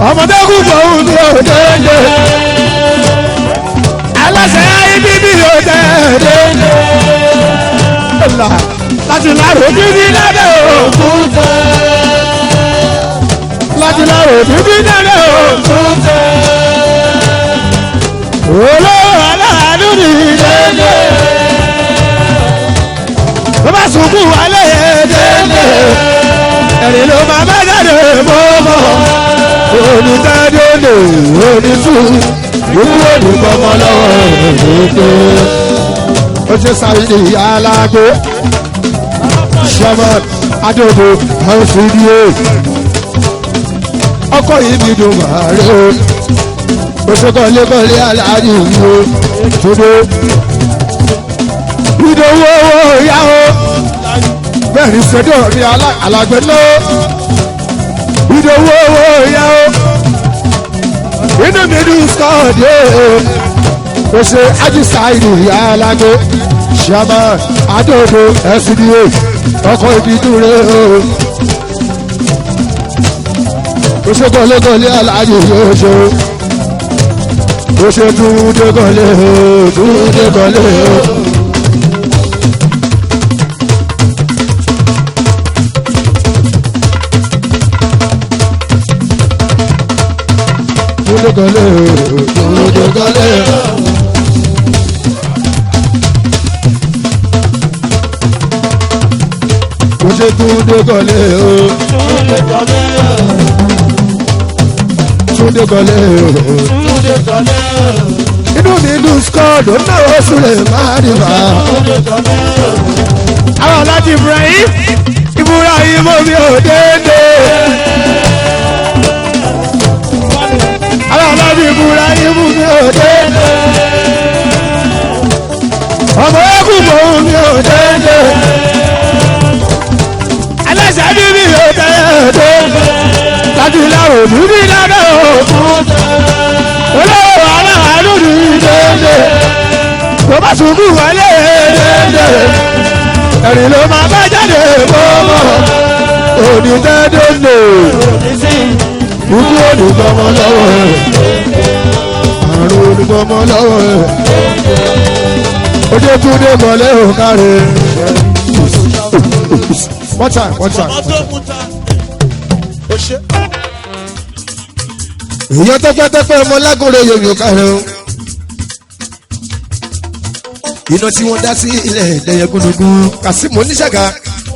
Ọmọdé kú bọ̀hún mi ò dénde. Aláṣẹ ibi bí o tẹ̀lé láti láàrò bíbí lábẹ́ òkun tẹ̀. Láti láàrò bíbí lábẹ́ òkun tẹ̀. Olówó aláàánú ní dédé. Bó bá sunkún wálé dédé. Ẹ̀rín ló máa bá jáde mọ́mọ́. Onítẹ̀dọ́dọ̀ onítùú. Ìwú òdì kọ́mọ lọ́wọ́ èdè. Ó ṣe Sáìdì alágbó. Shaman Adodo FCDA. Ọkọ̀ ìbí dùn màrí o. Ó ṣe kọ́lékọ́lé aláàjì o. Túndé. Ìdòwò owó ìyá o. Bẹ́ẹ̀ni ṣẹ́dọ̀ ní alágbé lọ. Ìdòwò owó ìyá o. Inú mi dùn sọ́ọ̀dì o ṣe Ájì Sáìdì alágbó. Shaman Adodo FCDA. Ọkọ̀ ìbídùn rẹ̀ o ṣe kọ́lékọ́lé aláàjì yóò ṣe o ṣe Túndé kọ́lé o Túndé kọ́lé o. Túndé kọ́lé o Túndé kọ́lé o. Ó ṣe Túndé kọ́lé o. Túndé kọ́lé o. Túndé kọ́lé o. Túndé kọ́lé o. Inú mi dùn skọ́ọ̀dù náà Súlẹ̀ máa dìbà. Túndé kọ́lé o. Àwọn láti Ibrahim mi ò dédé. Ọmọ ẹkùn mọ̀ mi ò dédé. Aláṣẹ bí mi ò dédé. Láti láwọ̀ mi bí dáná òkun. Olówó aláàánú mi dédé. Tó bá ṣubú wọlé dédé. Ẹ̀rìn ló máa bá jáde bọ́mọ̀. Òní dédé lò. Ikú olùgbọ́mọ lọ́wọ́ ẹ̀. Àrùn olùgbọ́mọ lọ́wọ́ ẹ̀. Ojú Túndé mọ̀lẹ́ ò káre. One time. Èèyàn tẹ́pẹ́tẹ́pẹ́ ọmọ lágòrò yòmí ò káre o. Iná tí wọ́n dá sí ilẹ̀ ẹ̀dẹ̀yẹ gúnugún. Kàsímù oníṣàgà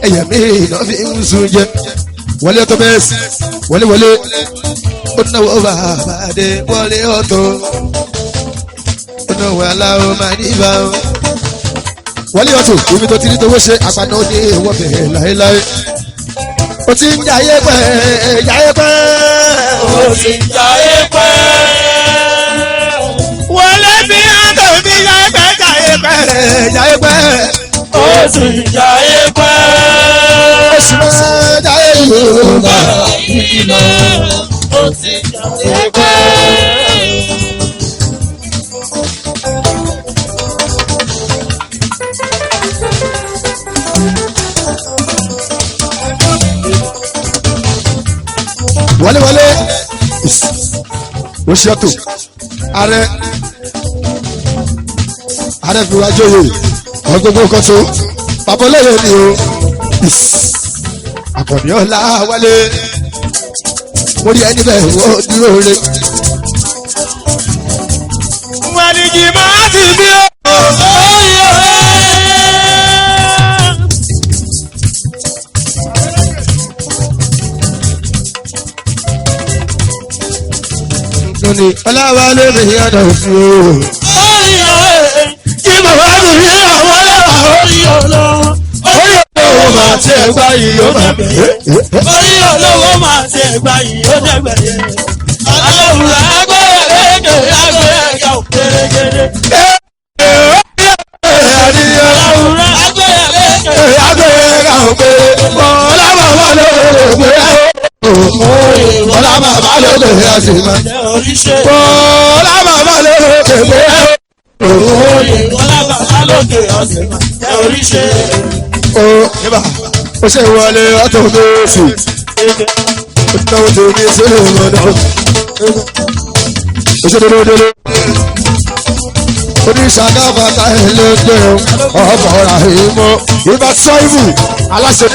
ẹ̀yẹ̀ mi iná fi ń sun jẹ. Wọlé ọtọ bẹ́ẹ̀ sí. Wọlé. Ó náwó bàbá dé wọlé ọ̀tọ̀. Ó náwó aláwọ̀ máa ní ibà o. Wọlé ọ̀tọ̀ omi tó ti ní towó ṣe àpàdé òde ìwọ bẹ̀rẹ̀ láéláé. Ó ti ń jayé pẹ́. Ó ti ń jayé pẹ́. Wọlé bí àtọ̀ bí jayé pẹ́. Ó ti ń jayé pẹ́. Ó sì máa jayé Yorùbá. Ó ti ń jayé pẹ́. Wọlé ó ṣe ọ̀tọ̀ ààrẹ fi wá jóye ọgbogbo kan tó bàbá olóyè ni o àkànní ọ̀la wálé mo rí ẹni bẹ́ẹ̀ wọ́n dúró re. Wọ́n ní kí máa ti bí o. Lónìí ọláwálé mi yàtọ̀ fún o. Kí bàbá mi rí àwọn ẹ̀rọ orí olówó. Orí olówó máa ti ẹ̀gbá yìí ó máa bẹ̀rẹ̀. Orí olówó máa ti ẹ̀gbá yìí ó dẹ̀gbẹ̀yẹ. Aláwùrọ̀ agbẹ́yẹ̀ léde agbẹ́yẹ̀ yà ó kérégédé. Aláwùrọ̀ agbẹ́yẹ̀ léde agbẹ́yẹ̀ yà ó kéré. Bọ́lá bàbá ló lè gbé ẹ̀. Bọ́lá bàbá ló lè yà sí ma. Bọ́lá bàbá ló lè gbé ẹ̀. Bọ́lá bàbá lókè ọ̀sẹ̀ máa jẹ́ oríṣẹ́. Ó níbà ó ṣe wọlé ọ̀tọ̀ lóṣù. Ó náwó tó ní sílẹ̀ ọ̀dọ́. Ó ṣe dédé. Oníṣàgá ẹ̀ ló dé ọ̀bọ̀ ra ìmọ̀. Ìbá sọ́ìbù aláṣẹ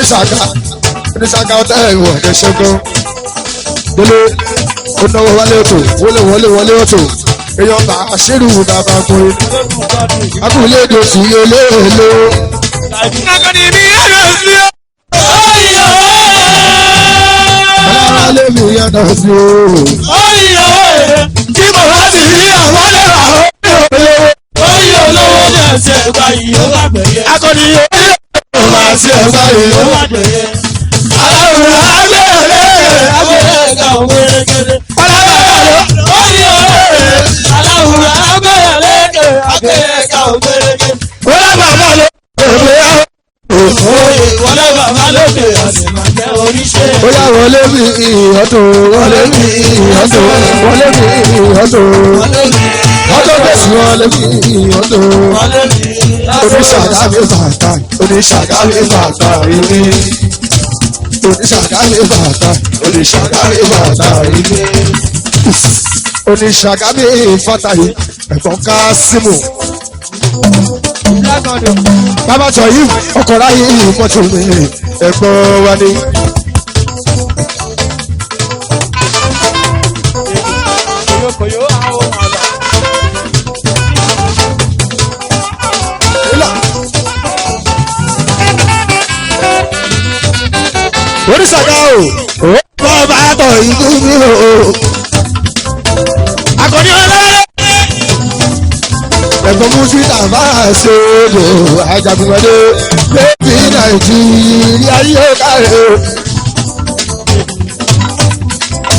oníṣàgá ọ̀tá ìwọ̀ ẹ̀ ṣẹ́gun. Délé ó náwó wálé ọ̀tọ̀ wọlé ọ̀tọ̀. Èèyàn bá aṣírù bàbá kùnrin. Akùnlé èdè sí olóòlò. Akọni mi yàtọ̀ sí o. Ọlọ́wálé mi yàtọ̀ sí o. Kí mo bá ti rí àwọn ẹ̀rọ orí olówó ní ẹ̀sẹ̀ ẹ̀gbá yìí ó wà gbẹ̀yẹ. Akọni olówó máa ṣe ẹ̀gbá yìí ó wà gbẹ̀yẹ. Aláwùrọ̀ agbẹ́yẹ̀ ẹ̀ka òwúrẹ́gẹ́dẹ́. Orí olówó aláwùrọ̀ agbẹ́yẹ̀ ẹ̀ka òwúrẹ́gẹ́dẹ́. Wọ́n bàbá ló gbé ẹ̀. Wọlé bàbá lókè ọ̀sẹ̀ máa jẹ́ oríṣẹ́. Bóyá wọlé mi ìyọ́tò wọlé mi ìyọ́tò wọlé mi ìyọ́tò ọjọ́ bẹ́sì wọlé mi ìyọ́tò oníṣàgámi bàtà oníṣàgámi bàtà ìwé oníṣàgámi bàtà oníṣàgámi bàtà ìwé oníṣàgámi fàtà yìí ẹ̀fọn Kásímù. Bàbá jọ yìí ọkọ̀ ráyè mọ́tò mi ẹ̀gbọ́n wa ni. Oríṣàgá o bàbá tọ̀ ìlú mi o. Akọni ọlọ́rẹ́. Ẹ̀gbọ́n Mùsùlùmí bá a ṣe lò Ajagunmọ́dé lẹ́bí Nàìjíríà yóò kárẹ̀ o.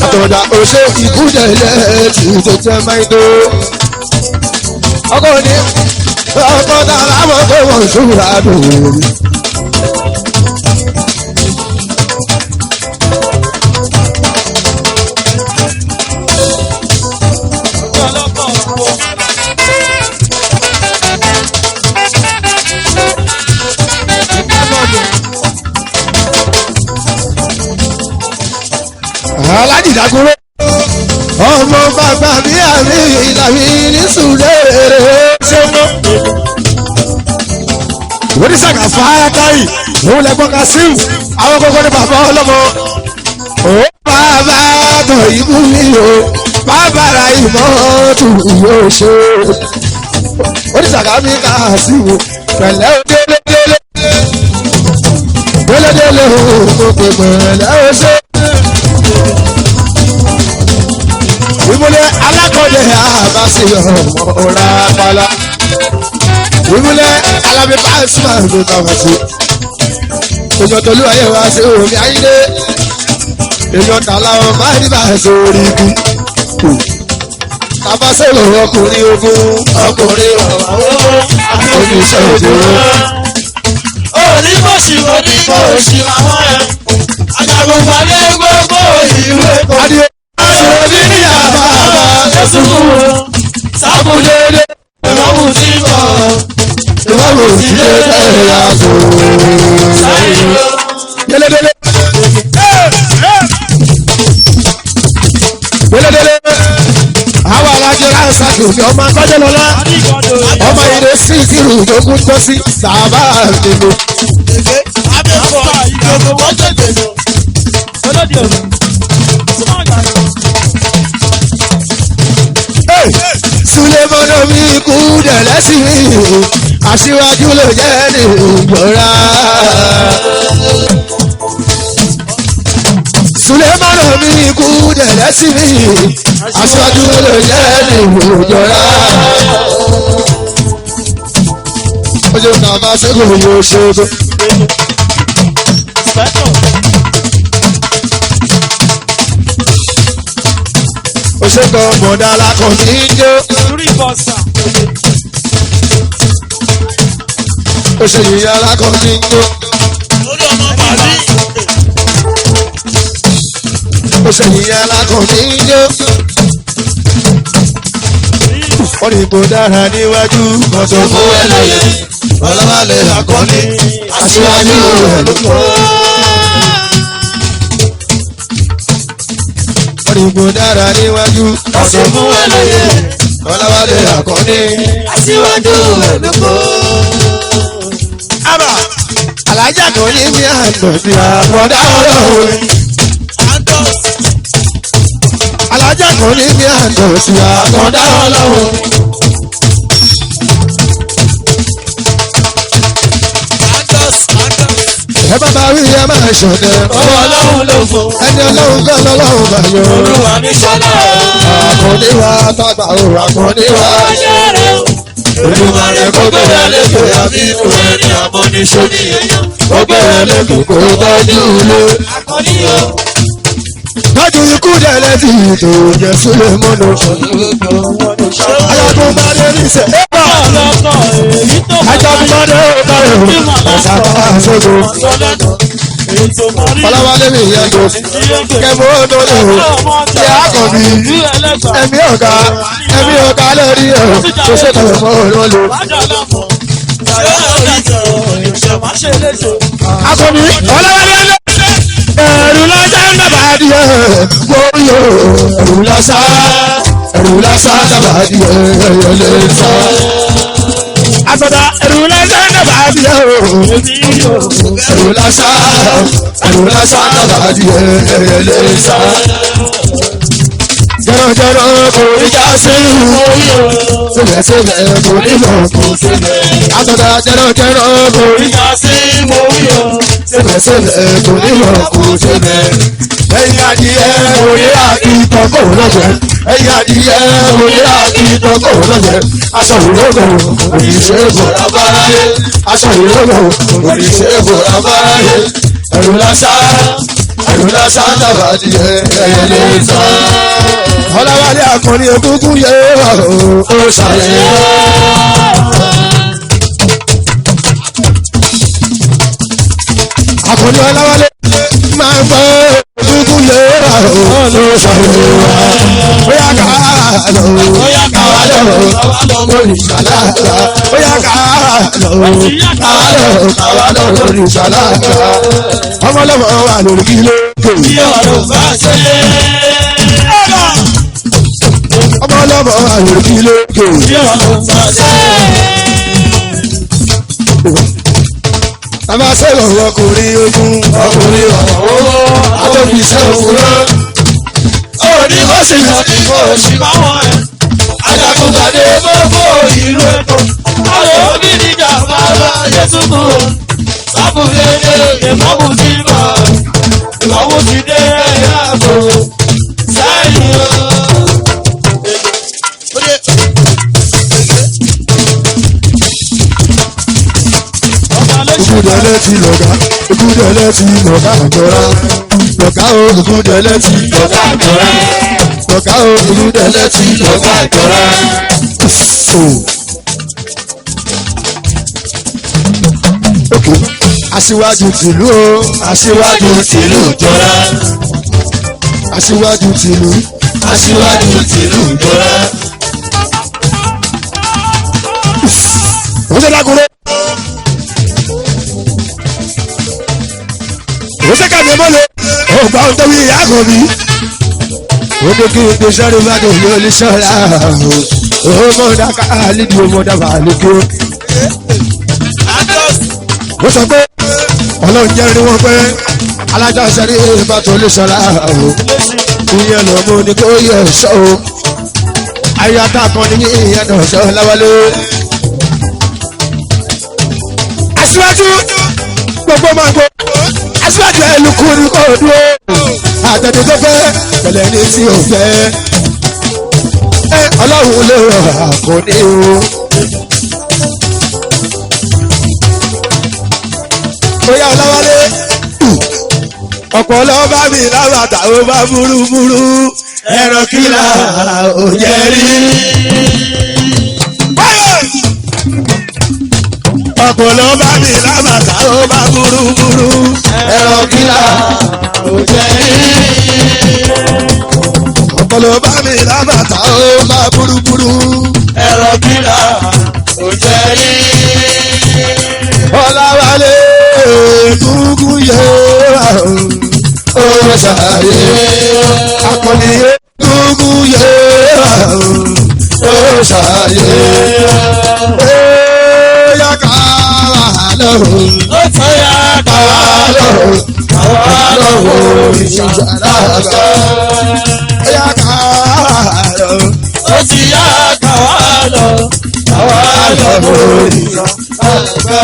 àtọ̀dá òṣè ìkúdẹ̀lẹ̀ tí tó jẹ́ máìdó. ọkọ̀ ní ọkọ̀ tá a lábọ̀ tó wọ́n ṣúra dùn. aládìdákúrò ọmọ bàbá mi àmì ìlàmì ní sùúrẹ́rẹ́ ṣẹ́nu. oníṣàgà fáyátáì òun lẹ́gbọ́n Kasim àwọn kókó ní bàbá ọlọ́mọ. ó bàbá tọ̀ ibú mi o bàbá ra ìmọ̀ tù yóò ṣe. oníṣàgà mi Kasim pẹ̀lẹ́ òdélé délédélé o pẹ̀lẹ́ o ṣe. ìmúlẹ̀ alákọ̀ọ́dẹ àbáṣe ọ̀rọ̀ apala ìmúlẹ̀ alábí pàṣípà ló tàwọn sí èèyàn tó lúwàyè wá sí omi ayídé èèyàn tààlà ọmọ àdìbà sí orí ibi tabasẹ́lò ọkùnrin ogun ọkùnrin ọ̀wà oníṣẹ́ òjòrò oníbòsí oníbòsí àwọn ẹ̀ ajagun balẹ̀ gbogbo ìwé kan. Àṣòbí ní àbá ẹ̀sùnkú sábúdédé ìwọ́wù sí bọ̀ ìwọ́wù sí dédé ìyàgò sáyé. Délédélé. Délédélé. Àwọn alájọ láǹsàkì òfin ọmọ akọ́jọ́ lọ́lá. Ọmọ ìdè sí ìkírù ìjókòó tó sí bàbá àdìgbò. Abẹ́fọ́ ìjọba wọ́n tẹ̀lé lọ. Olódì ọ̀rọ̀. Sulemọ́nà mi kú dẹ̀lẹ́ sí mi, aṣíwájú ló jẹ́ ní ìjọra. Sulemọ́nà mi kú dẹ̀lẹ́ sí mi, aṣíwájú ló jẹ́ ní ìjọra. Ojú kàfá ṣẹ́gun yóò ṣogo. Òṣèkọ̀ mọ̀dá lákọ̀ ní ijó. Òṣèyí alákọ̀ ní ijó. Òṣèyí alákọ̀ ní ijó. Wọ́n ní ipò dára níwájú kọ̀tọ̀ fún ẹlẹ́yẹ. Ọlọ́wálẹ̀ àkọ́ní aṣíwájú rẹ̀ ló kọ́. Ìbò dára níwájú. Ọ̀sẹ̀ fún ẹlẹ́yẹ. Ọlọ́wálé àkọ́ní. Aṣíwájú ẹ̀dùnkọ́. Àbà alájà kan ní bí àtọ̀ sí àkọ́dá ọlọ́run. Alájà kan ní bí àtọ̀ sí àkọ́dá ọlọ́run. Ẹ bá bá wí ẹ máa ṣọ̀tẹ̀. Ọwọ́ ọlọ́run ló fò. Ẹni ọlọ́run fẹ́ lọ́lọ́run bá yọ. Olúwa ní sọ́nà. Àkọ́ní wa tàgbà o, àkọ́ní wa. Olúwa rẹ̀ kó gbéra lẹ́kọ̀ọ́ àbí inú ẹni àmọ́nisọ́ni èèyàn. Ó gbéra lẹ́kọ̀ọ́ kó tọ́jú ilé. Akọni o. Tọ́jú ikú dẹ̀lẹ́ tí ìtò jẹ́ Sulemọ́nà. Ajagun bá dé níṣẹ́. Ajagun bá dé ọ̀tọ̀rọ̀. Ẹ̀sà bá ṣogo. Ọlọ́wálé mi yẹn tó. Kẹ̀mọ́ ọ̀dọ́ lè o. Ṣé àkọ́bí? Ẹ̀mí ọ̀gá lórí ẹ̀. Ṣé ṣe kẹ̀mọ́ ọ̀dọ́ lè? Akọni Ọlọ́wálé lé. Ẹ̀rù lọ́sà ń bàbá adìyẹ. Wóyò ẹ̀rù lọ́sà bàbá adìyẹ ẹ̀yẹ lè sọ. Àtọ̀dá ẹ̀rù lọ́sà ń bàbá adìyẹ o. Ẹ̀rù lọ́sà bàbá adìyẹ ẹ̀yẹ lè sọ. Jẹ́rọ̀jẹ́rọ̀ kò ní já sí ìwò. Síbẹ̀síbẹ̀ kò ní lọ kò síbẹ̀. Àtọ̀dá jẹ́rọ̀jẹ́rọ̀ kò ní já sí ìwò. Síbẹ̀síbẹ̀ kò ní lọ kò síbẹ̀. Ẹ̀yin adìyẹ òye àti ìtọ́kọ̀ lọ́jẹ̀. Ẹ̀yin adìyẹ òye àti ìtọ́kọ̀ lọ́jẹ̀. Aṣọ ìlógò oníṣègùn abáráyé. Aṣọ ìlógò oníṣègùn abáráyé. Ẹ̀rù lásà àyùnlá sáńtà bàtì ẹyẹ lè sọ. ọlọ́wálé akọni egúngún yẹ ó ṣàlẹ̀. akọni ọlọ́wálé máa ń gbọ́ egúngún yẹ ó ṣàlẹ̀. bóyá ká lọ bóyá ká lọ lórí ìṣàlàkà bóyá ká lọ lórí ìṣàlàkà ọmọlọ́mọ wà lórí kíló. ọmọlọ́mọ wà lórí kíló. bàbá sẹ́wọ̀n ọkùnrin ogun ọkùnrin ọ̀wọ́ àtọ́fíìsẹ́ òwúrọ̀. òní kò sí òní kò sí máwọn ẹ̀. ajagunpadé gbogbo ìlú èkó. àwọn onídìjà bàbá yẹtù kù. sábùdédé ìmọ̀mù ti bọ̀. ìmọ̀mù ti dé ẹ̀yà àbò. sẹ́yìn o. Ògúndẹ̀lẹ̀ ti lọ̀gá, ògúndẹ̀lẹ̀ ti lọ̀gá àjọra. Lọ̀gá o, ògúndẹ̀lẹ̀ ti lọ̀gá àjọra. Lọ̀gá o, ògúndẹ̀lẹ̀ ti lọ̀gá àjọra. Ok, aṣíwájú tìlú o, aṣíwájú tìlú jọra. Aṣíwájú tìlú, aṣíwájú tìlú jọra. Wọ́n ṣe lágolo. ó ṣe kàdé mọ́lẹ̀ ọgbà ọ̀tọ̀ wí ìyá kan bí. ó ní kí n gbé sọ́rí bàdé yóò lè ṣọ́ra ó mọ̀ dáká àlejò mọ̀ dábàá àlejò. ó sọ pé ọlọ́run jẹ́ rí wọn pé alájà sẹ́rí bá tó lè ṣọ́ra ìyẹn lọ mú ni kó yẹ ṣọ́ o. ayé akákan ní ìyẹn náà ṣọ́ láwálé. aṣíwájú gbogbo máa gbó aṣíwájú ẹlùkù ní kò dúró àtẹ̀dẹ̀ tó fẹ́ pẹ̀lẹ́ ní tí ò fẹ́ ọlọ́run lè rọ̀ àkọ́ní o. bóyá ọlọ́wálé ọ̀pọ̀ lọ́wọ́ bá mi lábàtà ó bá burúburú ẹ̀rọ kílà ò jẹ́ rí. ọ̀pọ̀lọ́ bá mi lábàtà ó bá burúburú ẹ̀rọ kílà ò jẹ́ rí. ọ̀pọ̀lọ́ bá mi lábàtà ó bá burúburú ẹ̀rọ kílà ò jẹ́ rí. ọ̀làwálé gúgú yẹ ó ṣàyè akọni gúgú yẹ ó ṣàyè. ó tọ́ ya kàwá lọ́wọ́ ìṣàlàkà ya kàwá lọ. ó ti ya kàwá lọ́wọ́ ìṣàlàkà.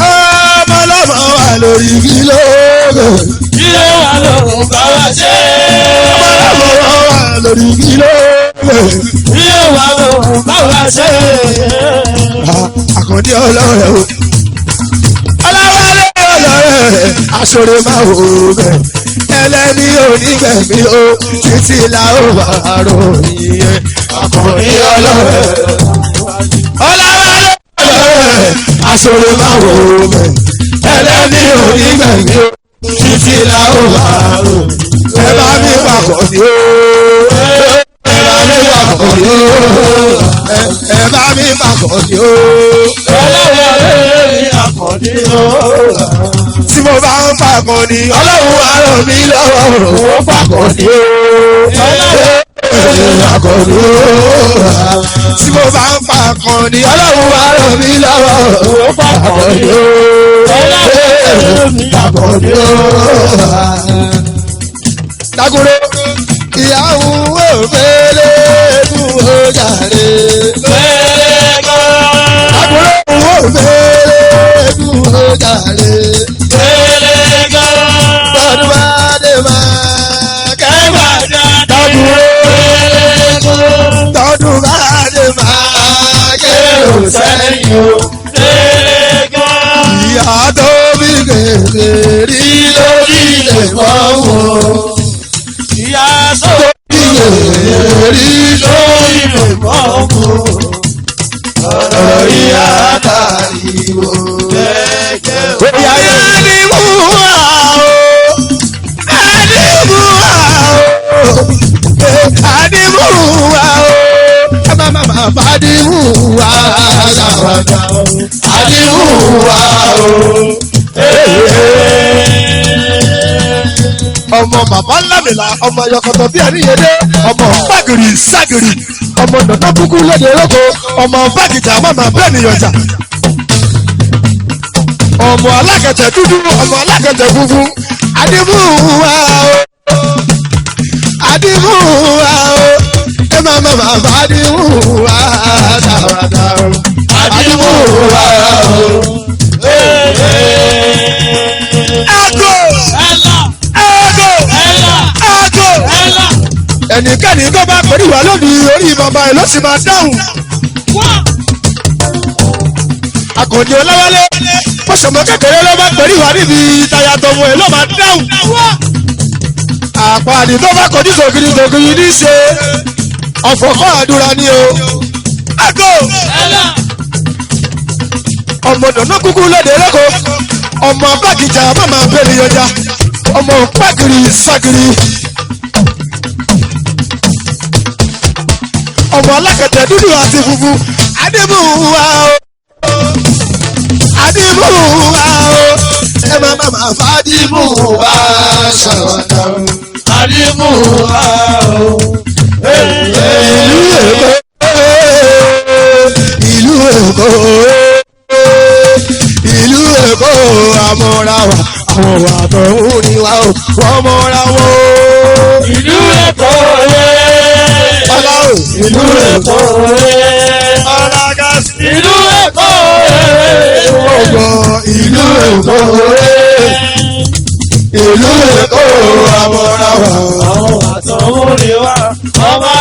ọmọlọ́mọ wà lórí kílógò. ilé wa ló ń bá wa ṣe. ọmọlọ́mọ wà lórí kílógò. ilé wa ló ń bá wa ṣe. àkàndé ọlọ́rẹ̀ o ọlọ́wálé ọlọ́rẹ̀ aṣọ́rẹ máa wò bẹ̀ ẹlẹ́ni onígbẹ̀mí o títí la ó bá ròyìn yẹn àkàndé ọlọ́rẹ̀ ọlọ́wálé ọlọ́rẹ̀ aṣọ́rẹ máa wò bẹ̀ ẹlẹ́ni onígbẹ̀mí o títí la ó bá ròyìn ẹ bá mi pàkọ́ ní o ẹ bá mi pàkọ́ ní o ẹ bá mi pàkọ́ ní o. tí mo bá ń pàkọ́ ní ọlọ́run á ràn mí lọ́wọ́ ó pàkọ́ ní o. pàkọ́ ní o. tí mo bá ń pàkọ́ ní ọlọ́run á ràn mí lọ́wọ́ ó pàkọ́ ní o. pàkọ́ ní o. Dagoro ìyàwó òfèlè kún ojàre. Dagoro òfèlè kún ojàre. Tọdún bá dé máa kẹ́gbà dá. Dagoro tọdún bá dé máa kérò sẹ́yìn o. Ìyá tó bí kèké rí lórí orí lórí rẹ̀ mọ́ ọmọ. ọ̀rọ̀ ìyá àtàríwò. Bóyá ẹ̀ẹ́dìmú wà ó, ẹ̀ẹ́dìmú wà ó, ẹ̀ẹ́dìmú wà ó, ẹ̀ẹ́dìmú wà láwàdà ó, ẹ̀ẹ́dìmú wà ó. Ọmọ bàbá lámìlà ọmọ yọkọtọ bí àríyédé ọmọ fagiri ságiri ọmọ dọ̀dọ̀ kúkú lóde lóko ọmọ fagìjà mama bẹ́ẹ̀ ni yọjà ọmọ alákẹ̀tẹ̀ dúdú ọmọ alákẹ̀tẹ̀ funfun adimuwa o adimuwa o ẹ máa ma bàbá adimuwa dáadáa o adimuwa o. Ẹnikẹ́ni tó bá pẹ̀lú ìwà lónìí orí bàbá ẹ̀ ló sì máa dáhùn. Àkànní Ọláwálé pọ̀sọ̀mọ́ kékeré ló bá pẹ̀lú ìwà níbi ìtayà tọmọ ẹ̀ ló máa dáhùn. Àpàdé tó bá kọjú sògiri sògiri ní ṣe ọ̀fọ̀kọ́ àdúrà ni o. Ọmọ dọ̀nà kúkú lóde lóko ọmọ abákìjà mama bẹ́ẹ̀ni yọjá ọmọ pàgìrì ságìrì. Ọmọ alákẹ̀tẹ̀ dúdú àti funfun adimuwa o adimuwa o ẹ máa fa adimuwa ṣàwádà o adimuwa o. Ìlú Èkó ìlú Èkó àmọ́ra wa àwọn wà tó ń ní wa o wọ́n mọ́ra wọn o. Ìlú Èkó ìlú Èkó ọ̀làgàsì. Ìlú Èkó ọgbọ̀n ìlú Èkó ìlú Èkó àmọ́ra wa àwọn àtọ̀hún ni wá ọmọ.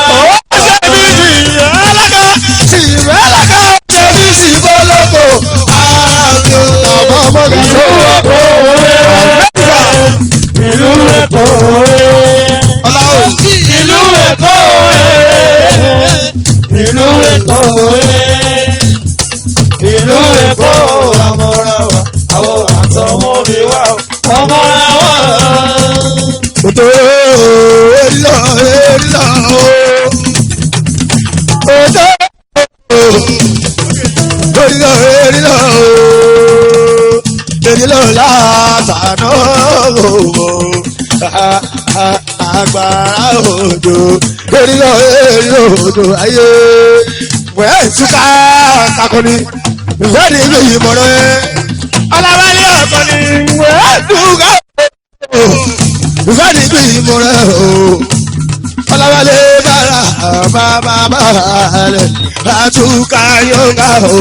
Ìlú Èkó ìlú Èkó ìlú Èkó ìlú Èkó àmọ́ra wa àwọn àtọ̀hún ni wá ọmọra wa. Òtò èlò èlò òtò èlò èlò èlò látàná agbára òjò èlò èlò òjò ayé wẹ́ẹ́ ìtúká kakọni ìwádìí ìlú ìmọ̀ràn Ọláwálé ọ̀kọ́ni wẹ́ẹ́ ìtúká ìfẹ́ni bí ìmúra o Ọláwálé bára bàbá rẹ̀ látúkà yóò ga o.